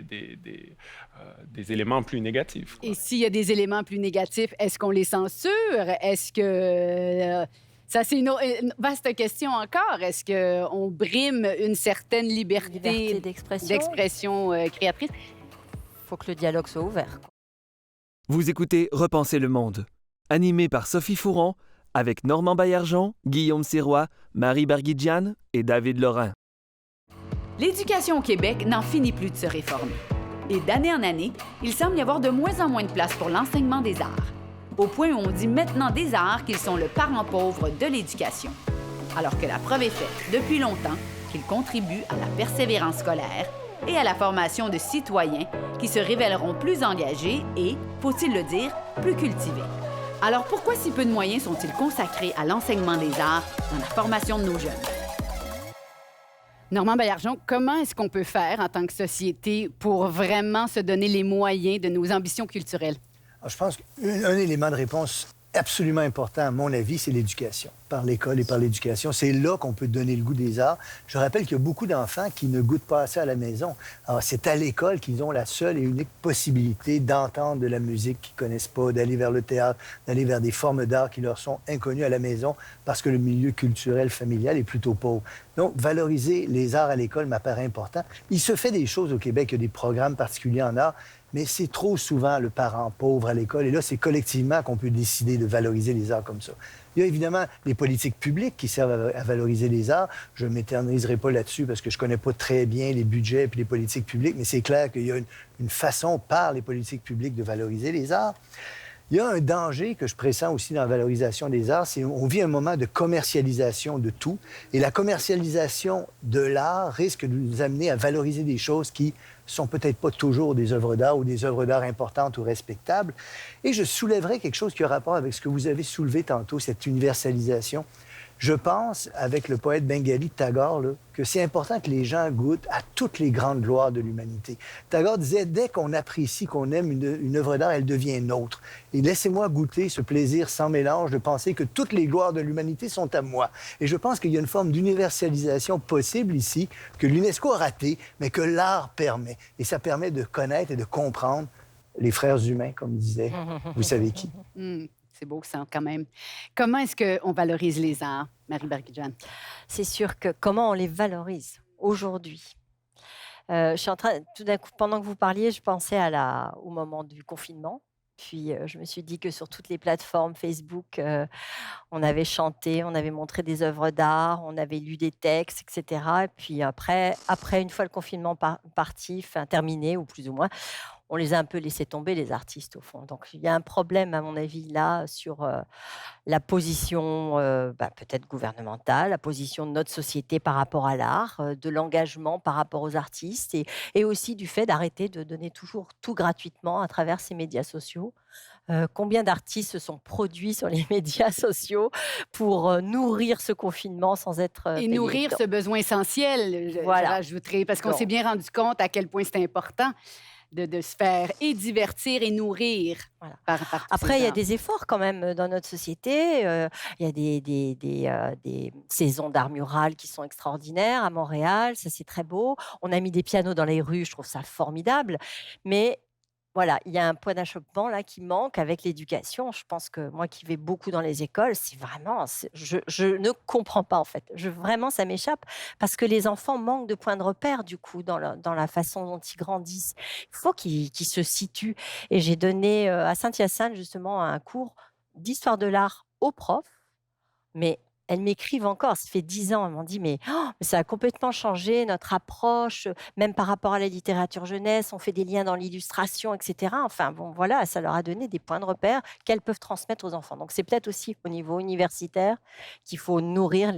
éléments plus négatifs, quoi. Et s'il y a des éléments plus négatifs, est-ce qu'on les censure? Est-ce que... ça, c'est une vaste question encore. Est-ce qu'on brime une certaine liberté d'expression créatrice? Il faut que le dialogue soit ouvert. Vous écoutez Repenser le monde, animé par Sophie Fouron, avec Normand Baillargeon, Guillaume Sirois, Marie Barguidjian et David Lorrain. L'éducation au Québec n'en finit plus de se réformer. Et d'année en année, il semble y avoir de moins en moins de place pour l'enseignement des arts, au point où on dit maintenant des arts qu'ils sont le parent pauvre de l'éducation. Alors que la preuve est faite depuis longtemps qu'ils contribuent à la persévérance scolaire et à la formation de citoyens qui se révéleront plus engagés et, faut-il le dire, plus cultivés. Alors pourquoi si peu de moyens sont-ils consacrés à l'enseignement des arts dans la formation de nos jeunes? Normand Baillargeon, comment est-ce qu'on peut faire en tant que société pour vraiment se donner les moyens de nos ambitions culturelles? Alors, je pense qu'un élément de réponse absolument important, à mon avis, c'est l'éducation. Par l'école et par l'éducation, c'est là qu'on peut donner le goût des arts. Je rappelle qu'il y a beaucoup d'enfants qui ne goûtent pas assez à la maison. Alors, c'est à l'école qu'ils ont la seule et unique possibilité d'entendre de la musique qu'ils ne connaissent pas, d'aller vers le théâtre, d'aller vers des formes d'art qui leur sont inconnues à la maison parce que le milieu culturel familial est plutôt pauvre. Donc, valoriser les arts à l'école m'apparaît important. Il se fait des choses au Québec, il y a des programmes particuliers en art, mais c'est trop souvent le parent pauvre à l'école. Et là, c'est collectivement qu'on peut décider de valoriser les arts comme ça. Il y a évidemment les politiques publiques qui servent à valoriser les arts. Je ne m'éterniserai pas là-dessus parce que je ne connais pas très bien les budgets et les politiques publiques, mais c'est clair qu'il y a une façon par les politiques publiques de valoriser les arts. Il y a un danger que je pressens aussi dans la valorisation des arts, c'est qu'on vit un moment de commercialisation de tout. Et la commercialisation de l'art risque de nous amener à valoriser des choses qui sont peut-être pas toujours des œuvres d'art ou des œuvres d'art importantes ou respectables. Et je soulèverai quelque chose qui a rapport avec ce que vous avez soulevé tantôt, cette universalisation. Je pense, avec le poète bengali Tagore, là, que c'est important que les gens goûtent à toutes les grandes gloires de l'humanité. Tagore disait, dès qu'on apprécie, qu'on aime une œuvre d'art, elle devient nôtre. Et laissez-moi goûter ce plaisir sans mélange de penser que toutes les gloires de l'humanité sont à moi. Et je pense qu'il y a une forme d'universalisation possible ici, que l'UNESCO a ratée, mais que l'art permet. Et ça permet de connaître et de comprendre les frères humains, comme disait vous savez qui. C'est beau ça, quand même. Comment est-ce qu'on valorise les arts, Marie Barguidjian? C'est sûr que comment on les valorise aujourd'hui. Je suis en train, tout d'un coup, pendant que vous parliez, je pensais au moment du confinement. Puis je me suis dit que sur toutes les plateformes Facebook, on avait chanté, on avait montré des œuvres d'art, on avait lu des textes, etc. Et puis après, une fois le confinement parti, enfin terminé, ou plus ou moins, on les a un peu laissés tomber, les artistes, au fond. Donc il y a un problème, à mon avis, là, sur la position peut-être gouvernementale, la position de notre société par rapport à l'art, de l'engagement par rapport aux artistes, et aussi du fait d'arrêter de donner toujours tout gratuitement à travers ces médias sociaux. Combien d'artistes se sont produits sur les médias sociaux pour nourrir ce confinement sans être Et payés. nourrir ce besoin essentiel, je Voilà. rajouterais, parce qu'on Donc. s'est bien rendu compte à quel point c'est important de se faire et divertir et nourrir Voilà. par tous Après, ces il y a arts. des efforts quand même dans notre société. Il y a des saisons d'art mural qui sont extraordinaires à Montréal. Ça, c'est très beau. On a mis des pianos dans les rues. Je trouve ça formidable. Mais voilà, il y a un point d'achoppement là qui manque avec l'éducation. Je pense que moi qui vais beaucoup dans les écoles, je ne comprends pas en fait. Vraiment, ça m'échappe parce que les enfants manquent de points de repère du coup dans la façon dont ils grandissent. Il faut qu'ils se situent. Et j'ai donné à Saint-Hyacinthe justement un cours d'histoire de l'art aux profs, mais elles m'écrivent encore, ça fait 10 ans, elles m'ont dit: mais ça a complètement changé notre approche, même par rapport à la littérature jeunesse, on fait des liens dans l'illustration, et cetera». Enfin bon, voilà, ça leur a donné des points de repère qu'elles peuvent transmettre aux enfants. Donc c'est peut-être aussi au niveau universitaire qu'il faut nourrir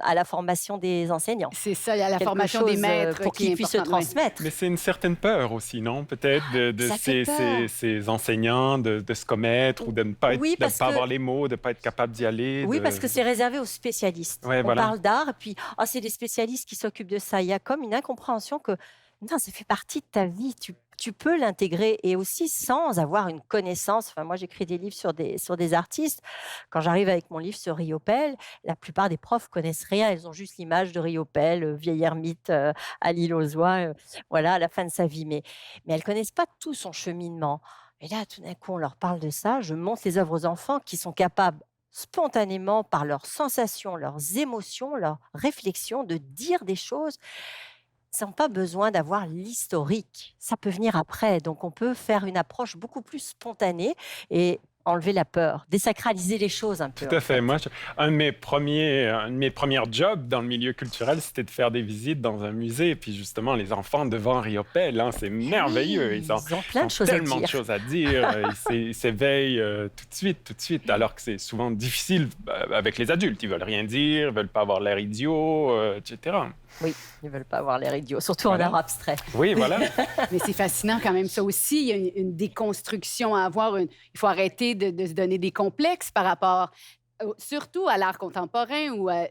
à la formation des enseignants. C'est ça, il y a la Quelque formation des chose, maîtres pour qui est qu'ils puissent se importante, oui. transmettre. Mais c'est une certaine peur aussi, non? Peut-être de Ça fait peur. ces enseignants de se commettre ou de ne pas, Oui, de parce pas que- avoir les mots, de ne pas être capable d'y aller. Oui, de- parce que c'est réservé aux spécialistes. Ouais, On voilà. parle d'art, et puis c'est des spécialistes qui s'occupent de ça. Il y a comme une incompréhension que non, ça fait partie de ta vie. Tu peux l'intégrer, et aussi sans avoir une connaissance. Enfin, moi, j'écris des livres sur des artistes. Quand j'arrive avec mon livre sur Riopelle, la plupart des profs connaissent rien. Ils ont juste l'image de Riopelle, vieil ermite à l'île aux oies, voilà, à la fin de sa vie. Mais elles connaissent pas tout son cheminement. Et là, tout d'un coup, on leur parle de ça. Je montre les œuvres aux enfants qui sont capables spontanément, par leurs sensations, leurs émotions, leurs réflexions, de dire des choses. Ils n'ont pas besoin d'avoir l'historique. Ça peut venir après. Donc, on peut faire une approche beaucoup plus spontanée et enlever la peur, désacraliser les choses un peu. Tout à en fait. Moi, un de mes premiers jobs dans le milieu culturel, c'était de faire des visites dans un musée. Puis justement, les enfants devant Riopelle, hein, c'est merveilleux. Ils ont plein de choses à tellement de dire. choses à dire. Ils s'éveillent tout de suite, alors que c'est souvent difficile avec les adultes. Ils veulent rien dire, ils veulent pas avoir l'air idiot, etc. Oui, ils ne veulent pas avoir l'air idiots, surtout Voilà. en art abstrait. Oui, voilà. Mais c'est fascinant quand même, ça aussi. Il y a une déconstruction à avoir. Il faut arrêter de se donner des complexes par rapport, surtout à l'art contemporain ou à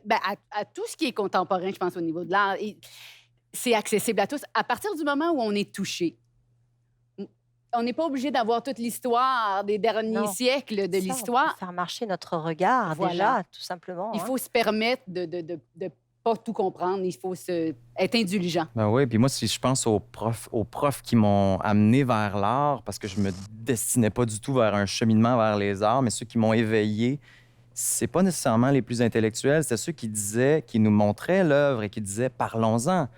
tout ce qui est contemporain, je pense, au niveau de l'art. Et c'est accessible à tous. À partir du moment où on est touché, on n'est pas obligé d'avoir toute l'histoire des derniers Non. siècles de Ça, on l'histoire. peut faire marcher notre regard, Voilà. déjà, tout simplement. Il hein. faut se permettre de pas tout comprendre. Il faut être indulgent. Ben oui, puis moi, si je pense aux profs qui m'ont amené vers l'art, parce que je me destinais pas du tout vers un cheminement vers les arts, mais ceux qui m'ont éveillé, c'est pas nécessairement les plus intellectuels, c'est ceux qui nous montraient l'œuvre et qui disaient « parlons-en ».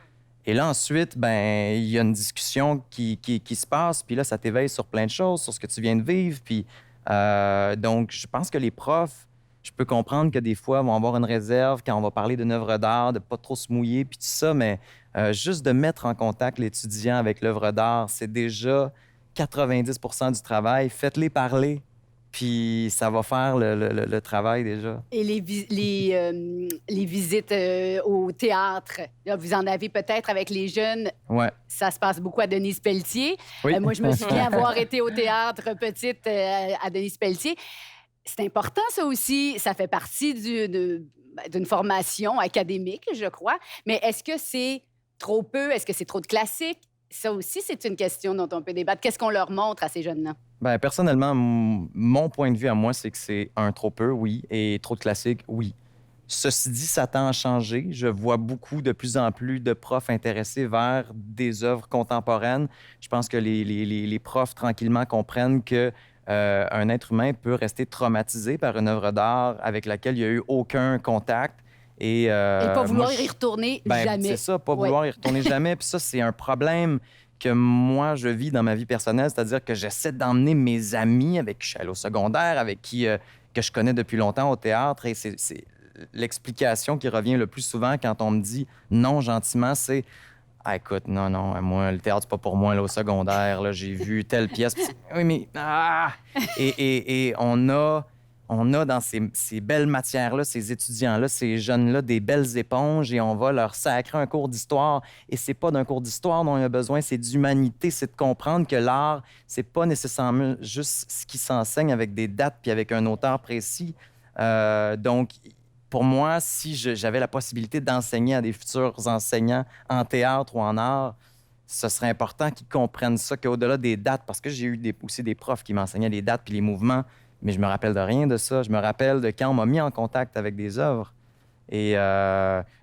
Et là, ensuite, ben il y a une discussion qui se passe, puis là, ça t'éveille sur plein de choses, sur ce que tu viens de vivre. Puis, donc, je pense que les profs, je peux comprendre que des fois, vont avoir une réserve quand on va parler d'une œuvre d'art, de pas trop se mouiller, puis tout ça, mais juste de mettre en contact l'étudiant avec l'œuvre d'art, c'est déjà 90 % du travail. Faites-les parler, puis ça va faire le travail déjà. Et les visites au théâtre, là, vous en avez peut-être avec les jeunes. Ouais. Ça se passe beaucoup à Denise Pelletier. Oui. Moi, je me souviens avoir été au théâtre petite à Denise Pelletier. C'est important, ça aussi. Ça fait partie d'une formation académique, je crois. Mais est-ce que c'est trop peu? Est-ce que c'est trop de classiques? Ça aussi, c'est une question dont on peut débattre. Qu'est-ce qu'on leur montre à ces jeunes-là? Ben, personnellement, mon point de vue à moi, c'est que c'est un trop peu, oui, et trop de classiques, oui. Ceci dit, ça tend à changer. Je vois de plus en plus de profs intéressés vers des œuvres contemporaines. Je pense que les profs, tranquillement, comprennent que un être humain peut rester traumatisé par une œuvre d'art avec laquelle il n'y a eu aucun contact. Et pas vouloir moi, y retourner ben, jamais. C'est ça, pas Ouais. vouloir y retourner jamais. Puis ça, c'est un problème que moi, je vis dans ma vie personnelle, c'est-à-dire que j'essaie d'emmener mes amis avec qui je suis allé au secondaire, avec qui que je connais depuis longtemps au théâtre. Et c'est l'explication qui revient le plus souvent quand on me dit non gentiment, c'est ah, écoute, non, moi, le théâtre, c'est pas pour moi, là, au secondaire, là, j'ai vu telle pièce. Oui, mais ah! Et on a dans ces belles matières-là, ces étudiants-là, ces jeunes-là, des belles éponges et on va leur sacrer un cours d'histoire. Et c'est pas d'un cours d'histoire dont il y a besoin, c'est d'humanité, c'est de comprendre que l'art, c'est pas nécessairement juste ce qui s'enseigne avec des dates puis avec un auteur précis. Donc, pour moi, si j'avais la possibilité d'enseigner à des futurs enseignants en théâtre ou en art, ce serait important qu'ils comprennent ça, qu'au-delà des dates, parce que j'ai eu aussi des profs qui m'enseignaient les dates puis les mouvements, mais je me rappelle de rien de ça. Je me rappelle de quand on m'a mis en contact avec des œuvres. Et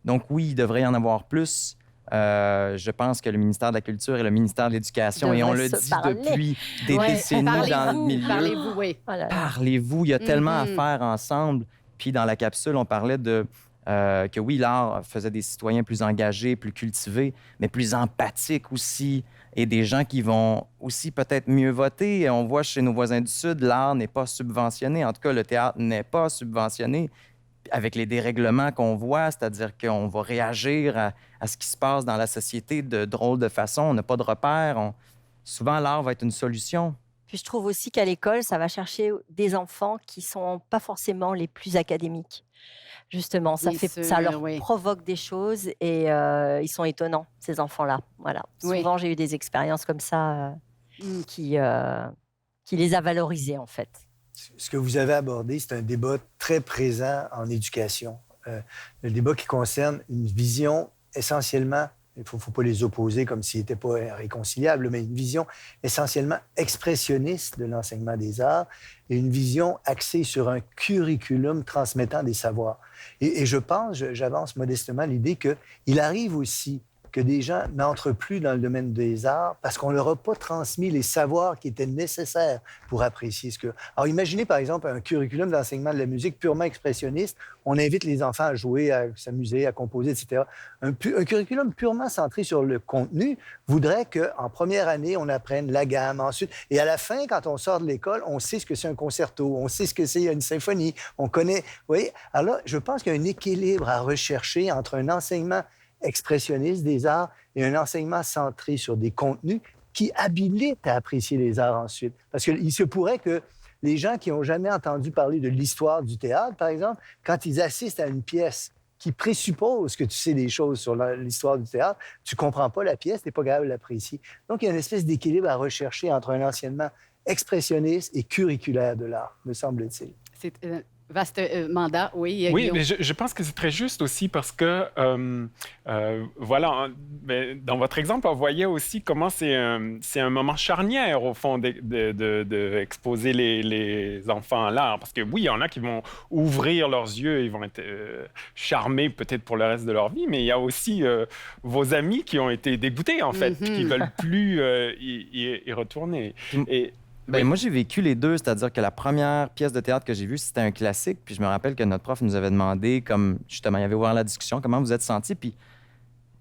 donc, oui, il devrait y en avoir plus. Je pense que le ministère de la Culture et le ministère de l'Éducation, et on le dit depuis des décennies dans le milieu. Parlez-vous, oui. Parlez-vous, il y a tellement à faire ensemble. Puis dans la capsule, on parlait que oui, l'art faisait des citoyens plus engagés, plus cultivés, mais plus empathiques aussi, et des gens qui vont aussi peut-être mieux voter. Et on voit chez nos voisins du Sud, l'art n'est pas subventionné. En tout cas, le théâtre n'est pas subventionné avec les dérèglements qu'on voit, c'est-à-dire qu'on va réagir à ce qui se passe dans la société de drôle de façon. On n'a pas de repères. Souvent, l'art va être une solution. Puis je trouve aussi qu'à l'école, ça va chercher des enfants qui sont pas forcément les plus académiques. Justement, ça leur provoque des choses et ils sont étonnants, ces enfants-là. Voilà. Souvent, j'ai eu des expériences comme ça qui les a valorisés, en fait. Ce que vous avez abordé, c'est un débat très présent en éducation. Le débat qui concerne une vision essentiellement, il ne faut pas les opposer comme s'ils n'étaient pas réconciliables, mais une vision essentiellement expressionniste de l'enseignement des arts et une vision axée sur un curriculum transmettant des savoirs. Et je pense, j'avance modestement l'idée qu'il arrive aussi que des gens n'entrent plus dans le domaine des arts parce qu'on ne leur a pas transmis les savoirs qui étaient nécessaires pour apprécier ce que... Alors, imaginez, par exemple, un curriculum d'enseignement de la musique purement expressionniste. On invite les enfants à jouer, à s'amuser, à composer, etc. Un curriculum purement centré sur le contenu voudrait qu'en première année, on apprenne la gamme, ensuite... Et à la fin, quand on sort de l'école, on sait ce que c'est un concerto, on sait ce que c'est une symphonie, on connaît... Vous voyez? Alors là, je pense qu'il y a un équilibre à rechercher entre un enseignement expressionniste des arts et un enseignement centré sur des contenus qui habilitent à apprécier les arts ensuite. Parce qu'il se pourrait que les gens qui n'ont jamais entendu parler de l'histoire du théâtre, par exemple, quand ils assistent à une pièce qui présuppose que tu sais des choses sur l'histoire du théâtre, tu ne comprends pas la pièce, tu n'es pas capable de l'apprécier. Donc, il y a une espèce d'équilibre à rechercher entre un enseignement expressionniste et curriculaire de l'art, me semble-t-il. C'est vaste mandat, oui. Oui, mais je pense que c'est très juste aussi parce que, voilà, dans votre exemple, on voyait aussi comment c'est un moment charnière, au fond, d'exposer les enfants à l'art. Parce que oui, il y en a qui vont ouvrir leurs yeux, ils vont être charmés peut-être pour le reste de leur vie, mais il y a aussi vos amis qui ont été dégoûtés, en fait, puis qui ne veulent plus y retourner. Moi, j'ai vécu les deux, c'est-à-dire que la première pièce de théâtre que j'ai vue, c'était un classique, puis je me rappelle que notre prof nous avait demandé, comme justement, il avait ouvert la discussion, comment vous êtes senti, puis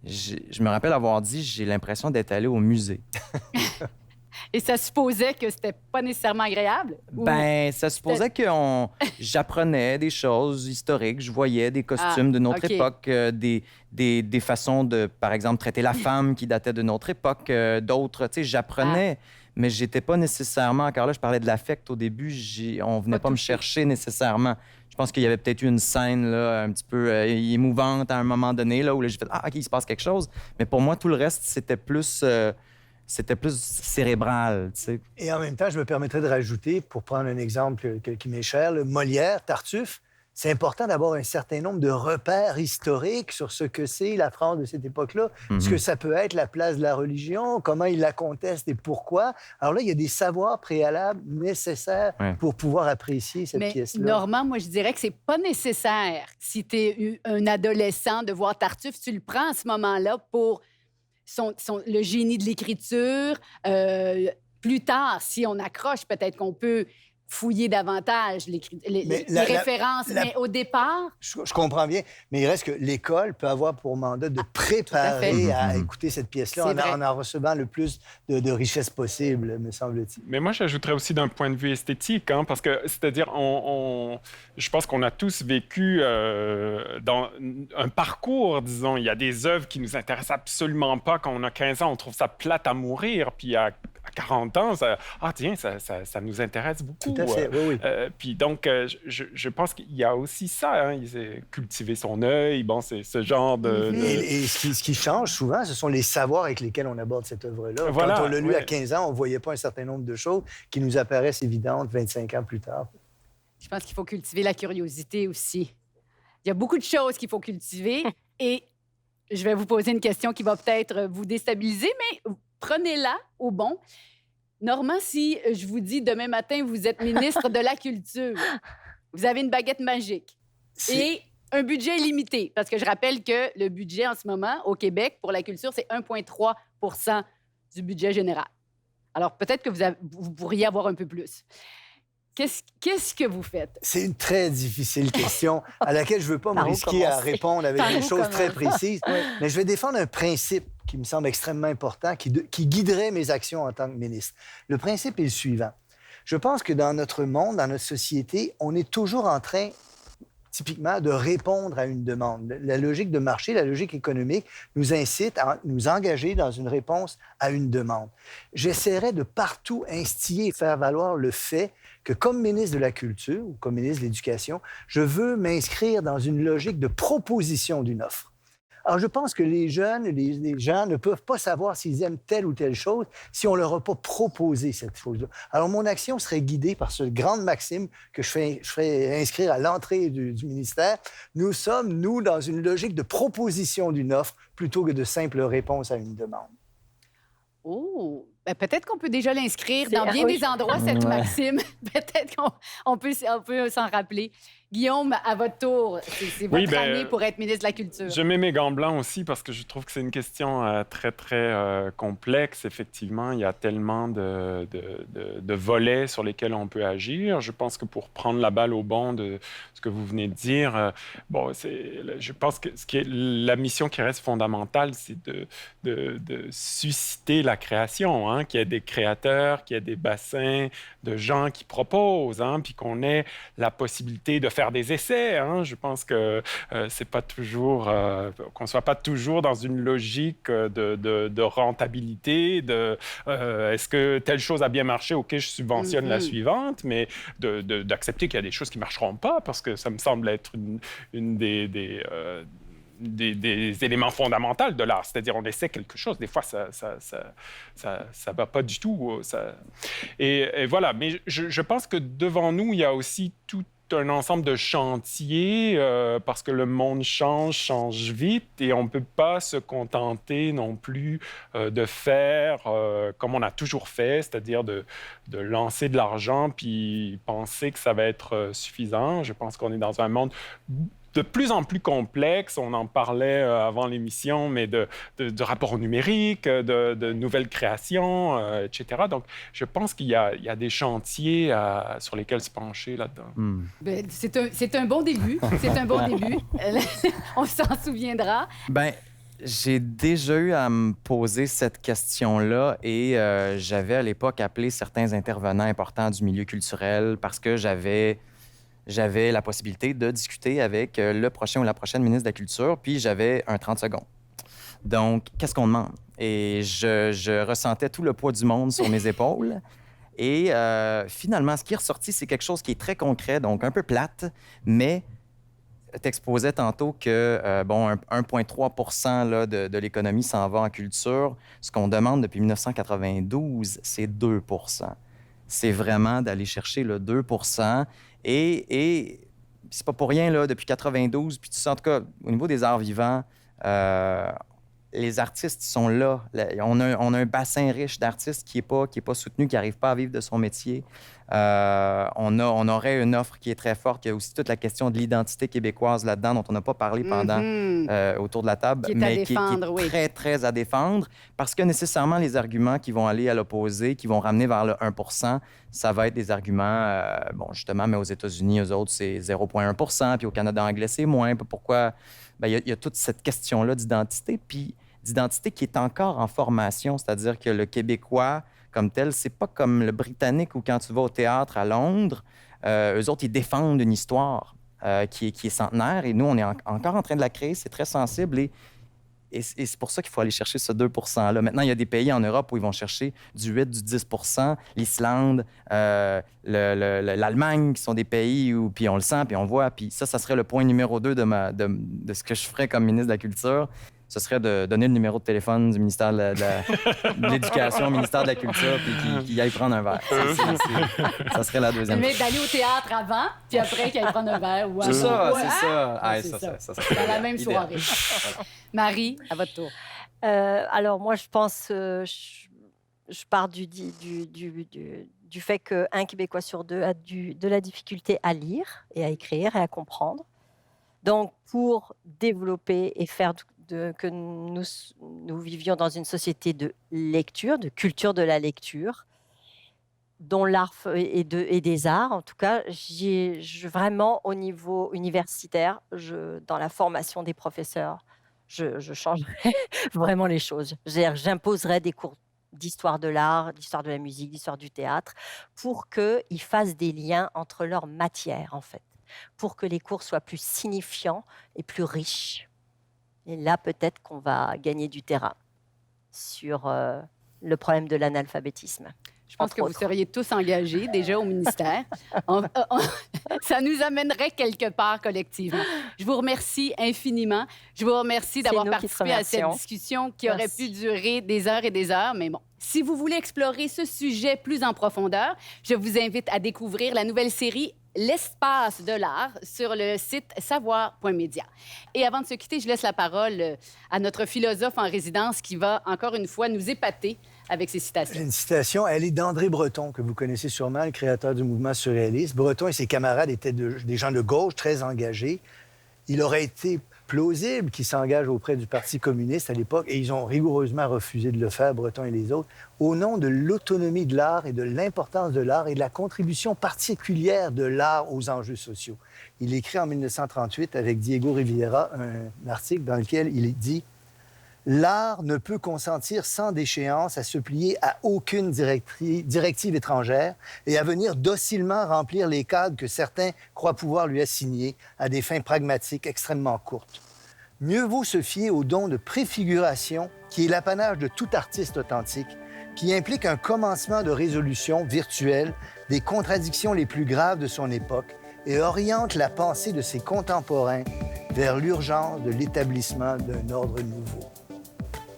je me rappelle avoir dit, j'ai l'impression d'être allé au musée. Et ça supposait que c'était pas nécessairement agréable? Ça supposait que j'apprenais des choses historiques, je voyais des costumes de notre époque, des façons de, par exemple, traiter la femme qui datait de notre époque, d'autres, tu sais, j'apprenais... Mais j'étais pas nécessairement... Encore là, je parlais de l'affect au début. On venait pas me chercher nécessairement. Je pense qu'il y avait peut-être eu une scène là, un petit peu émouvante à un moment donné, là, où là, j'ai fait « Ah, OK, il se passe quelque chose. » Mais pour moi, tout le reste, c'était plus cérébral, tu sais. Et en même temps, je me permettrais de rajouter, pour prendre un exemple qui m'est cher, Molière, Tartuffe. C'est important d'avoir un certain nombre de repères historiques sur ce que c'est la France de cette époque-là, ce que ça peut être la place de la religion, comment ils la contestent et pourquoi. Alors là, il y a des savoirs préalables nécessaires pour pouvoir apprécier cette pièce-là. Normand, moi, je dirais que c'est pas nécessaire, si tu es un adolescent, de voir Tartuffe. Tu le prends à ce moment-là pour le génie de l'écriture. Plus tard, si on accroche, peut-être qu'on peut fouiller davantage Mais les références. Mais au départ, Je comprends bien, mais il reste que l'école peut avoir pour mandat de préparer à écouter cette pièce-là C'est vrai. en recevant le plus de richesse possible, me semble-t-il. Mais moi, j'ajouterais aussi d'un point de vue esthétique, hein, parce que, c'est-à-dire, je pense qu'on a tous vécu dans un parcours, disons. Il y a des œuvres qui nous intéressent absolument pas. Quand on a 15 ans, on trouve ça plate à mourir. Puis à 40 ans, ça nous intéresse beaucoup. Tout à fait, oui. Puis donc, je pense qu'il y a aussi ça, hein, cultiver son œil, bon, c'est ce genre de... Et ce qui change souvent, ce sont les savoirs avec lesquels on aborde cette œuvre-là. Voilà, Quand on l'a lu ouais. à 15 ans, on ne voyait pas un certain nombre de choses qui nous apparaissent évidentes 25 ans plus tard. je pense qu'il faut cultiver la curiosité aussi. Il y a beaucoup de choses qu'il faut cultiver et je vais vous poser une question qui va peut-être vous déstabiliser, mais prenez-la au bon. Normand, si je vous dis demain matin, vous êtes ministre de la Culture, vous avez une baguette magique et un budget illimité, parce que je rappelle que le budget en ce moment au Québec pour la culture, c'est 1,3 % du budget général. Alors peut-être que vous pourriez avoir un peu plus. Qu'est-ce que vous faites? C'est une très difficile question à laquelle je ne veux pas me Par où risquer à commencer? répondre avec Par des où choses très commencer? précises, mais je vais défendre un principe qui me semble extrêmement important, qui guiderait mes actions en tant que ministre. Le principe est le suivant. Je pense que dans notre monde, dans notre société, on est toujours en train, typiquement, de répondre à une demande. La logique de marché, la logique économique nous incite à nous engager dans une réponse à une demande. J'essaierai de partout instiller et faire valoir le fait que comme ministre de la Culture ou comme ministre de l'Éducation, je veux m'inscrire dans une logique de proposition d'une offre. Alors, je pense que les jeunes, les gens ne peuvent pas savoir s'ils aiment telle ou telle chose si on ne leur a pas proposé cette chose-là. Alors, mon action serait guidée par cette grande maxime que je ferai inscrire à l'entrée du ministère. Nous sommes, nous, dans une logique de proposition d'une offre plutôt que de simple réponse à une demande. Oh, ben peut-être qu'on peut déjà l'inscrire dans bien oui. des endroits, cette maxime. Peut-être qu'on peut s'en rappeler. Guillaume, à votre tour, c'est votre Oui, ben, année pour être ministre de la Culture. Je mets mes gants blancs aussi parce que je trouve que c'est une question très, très complexe. Effectivement, il y a tellement de volets sur lesquels on peut agir. Je pense que pour prendre la balle au bon de ce que vous venez de dire, je pense que la mission qui reste fondamentale, c'est de susciter la création, hein, qu'il y ait des créateurs, qu'il y ait des bassins de gens qui proposent, hein, puis qu'on ait la possibilité de faire des essais. Hein. Je pense que c'est pas toujours qu'on soit pas toujours dans une logique de rentabilité, est-ce que telle chose a bien marché, ok, je subventionne la suivante, mais d'accepter qu'il y a des choses qui marcheront pas, parce que ça me semble être une des éléments fondamentaux de l'art. C'est-à-dire, on essaie quelque chose. Des fois, ça va pas du tout. Et voilà. Mais je pense que devant nous, il y a aussi tout un ensemble de chantiers parce que le monde change vite et on ne peut pas se contenter non plus de faire comme on a toujours fait, c'est-à-dire de lancer de l'argent puis penser que ça va être suffisant. Je pense qu'on est dans un monde de plus en plus complexe. On en parlait avant l'émission, mais de rapports numériques, de nouvelles créations, etc. Donc, je pense qu'il y a des chantiers sur lesquels se pencher là-dedans. Ben, c'est un bon début. C'est un bon début. On s'en souviendra. Ben, j'ai déjà eu à me poser cette question-là et j'avais à l'époque appelé certains intervenants importants du milieu culturel parce que j'avais la possibilité de discuter avec le prochain ou la prochaine ministre de la Culture, puis j'avais un 30 secondes. Donc, qu'est-ce qu'on demande? Et je ressentais tout le poids du monde sur mes épaules. Et finalement, ce qui est ressorti, c'est quelque chose qui est très concret, donc un peu plate, mais t'exposais tantôt que, 1,3 % là, de l'économie s'en va en culture. Ce qu'on demande depuis 1992, c'est 2 %. C'est vraiment d'aller chercher le 2 % et c'est pas pour rien, là, depuis 92, puis tu sais, en tout cas, au niveau des arts vivants, les artistes sont là. On a un bassin riche d'artistes qui est pas soutenu, qui n'arrive pas à vivre de son métier. On aurait une offre qui est très forte. Il y a aussi toute la question de l'identité québécoise là-dedans, dont on n'a pas parlé pendant autour de la table, Qui est à mais défendre, qui est oui. très, très à défendre, parce que nécessairement, les arguments qui vont aller à l'opposé, qui vont ramener vers le 1 ça va être des arguments, justement, mais aux États-Unis, eux autres, c'est 0,1 puis au Canada anglais, c'est moins. Pourquoi? Il y a toute cette question-là d'identité, puis d'identité qui est encore en formation, c'est-à-dire que le Québécois, comme tel, c'est pas comme le Britannique où quand tu vas au théâtre à Londres, eux autres, ils défendent une histoire qui est centenaire et nous, on est encore en train de la créer, c'est très sensible et c'est pour ça qu'il faut aller chercher ce 2 %-là. Maintenant, il y a des pays en Europe où ils vont chercher du 8, du 10 l'Islande, l'Allemagne, qui sont des pays où puis on le sent, puis on voit. Puis ça serait le point numéro 2 de ce que je ferais comme ministre de la Culture. Ce serait de donner le numéro de téléphone du ministère de l'Éducation, au ministère de la Culture, puis qu'il aille prendre un verre. Ça serait la deuxième. Mais d'aller au théâtre avant, puis après qu'il aille prendre un verre. Ou C'est ça, Ouais, c'est ça. Ah, Ah, c'est ça. Dans la même soirée. Marie, à votre tour. Alors moi, je pense, je pars du fait qu'un Québécois sur deux a de la difficulté à lire et à écrire et à comprendre. Donc, pour développer et faire que nous vivions dans une société de lecture, de culture de la lecture, dont l'art et des arts, en tout cas, vraiment au niveau universitaire, dans la formation des professeurs, je changerais vraiment les choses. J'imposerais des cours d'histoire de l'art, d'histoire de la musique, d'histoire du théâtre, pour qu'ils fassent des liens entre leurs matières, en fait, pour que les cours soient plus signifiants et plus riches. Et là, peut-être qu'on va gagner du terrain sur le problème de l'analphabétisme. Je pense que vous seriez tous engagés déjà au ministère. Ça nous amènerait quelque part collectivement. Je vous remercie infiniment. Je vous remercie d'avoir participé à cette discussion qui aurait pu durer des heures et des heures, mais bon. Si vous voulez explorer ce sujet plus en profondeur, je vous invite à découvrir la nouvelle série L'espace de l'art sur le site savoir.media. Et avant de se quitter, je laisse la parole à notre philosophe en résidence qui va encore une fois nous épater avec ses citations. Une citation, elle est d'André Breton, que vous connaissez sûrement, le créateur du mouvement surréaliste. Breton et ses camarades étaient des gens de gauche très engagés. Il aurait été plausible qu'ils s'engagent auprès du Parti communiste à l'époque, et ils ont rigoureusement refusé de le faire, Breton et les autres, au nom de l'autonomie de l'art et de l'importance de l'art et de la contribution particulière de l'art aux enjeux sociaux. Il écrit en 1938 avec Diego Rivera un article dans lequel il dit « L'art ne peut consentir sans déchéance à se plier à aucune directive étrangère et à venir docilement remplir les cadres que certains croient pouvoir lui assigner à des fins pragmatiques extrêmement courtes. Mieux vaut se fier au don de préfiguration qui est l'apanage de tout artiste authentique, qui implique un commencement de résolution virtuelle des contradictions les plus graves de son époque et oriente la pensée de ses contemporains vers l'urgence de l'établissement d'un ordre nouveau. »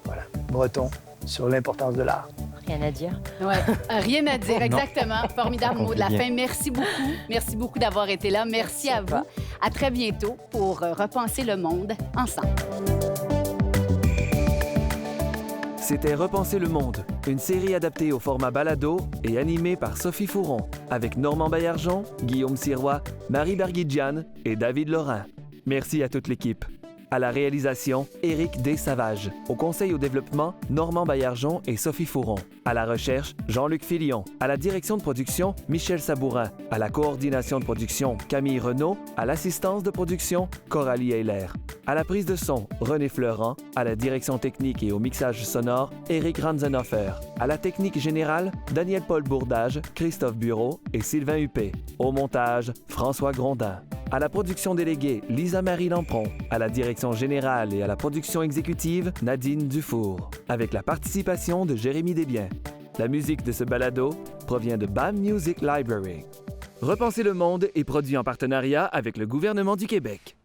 Voilà, Breton, sur l'importance de l'art. Rien à dire. Ouais, rien à dire, exactement. Formidable mot de la fin. Merci beaucoup. Merci beaucoup d'avoir été là. Merci à vous. À très bientôt pour repenser le monde ensemble. C'était Repenser le monde, une série adaptée au format balado et animée par Sophie Fouron, avec Normand Baillargeon, Guillaume Sirois, Marie Barguidjian et David Lorrain. Merci à toute l'équipe. À la réalisation, Éric Desavages. Au conseil au développement, Normand Baillargeon et Sophie Fouron. À la recherche, Jean-Luc Filion. À la direction de production, Michel Sabourin. À la coordination de production, Camille Renaud. À l'assistance de production, Coralie Heiler. À la prise de son, René Fleurant. À la direction technique et au mixage sonore, Éric Ranzenhofer. À la technique générale, Daniel-Paul Bourdage, Christophe Bureau et Sylvain Huppé. Au montage, François Grondin. À la production déléguée, Lisa-Marie Lampron. À la direction générale et à la production exécutive, Nadine Dufour. Avec la participation de Jérémy Desbiens. La musique de ce balado provient de BAM Music Library. Repenser le monde est produit en partenariat avec le gouvernement du Québec.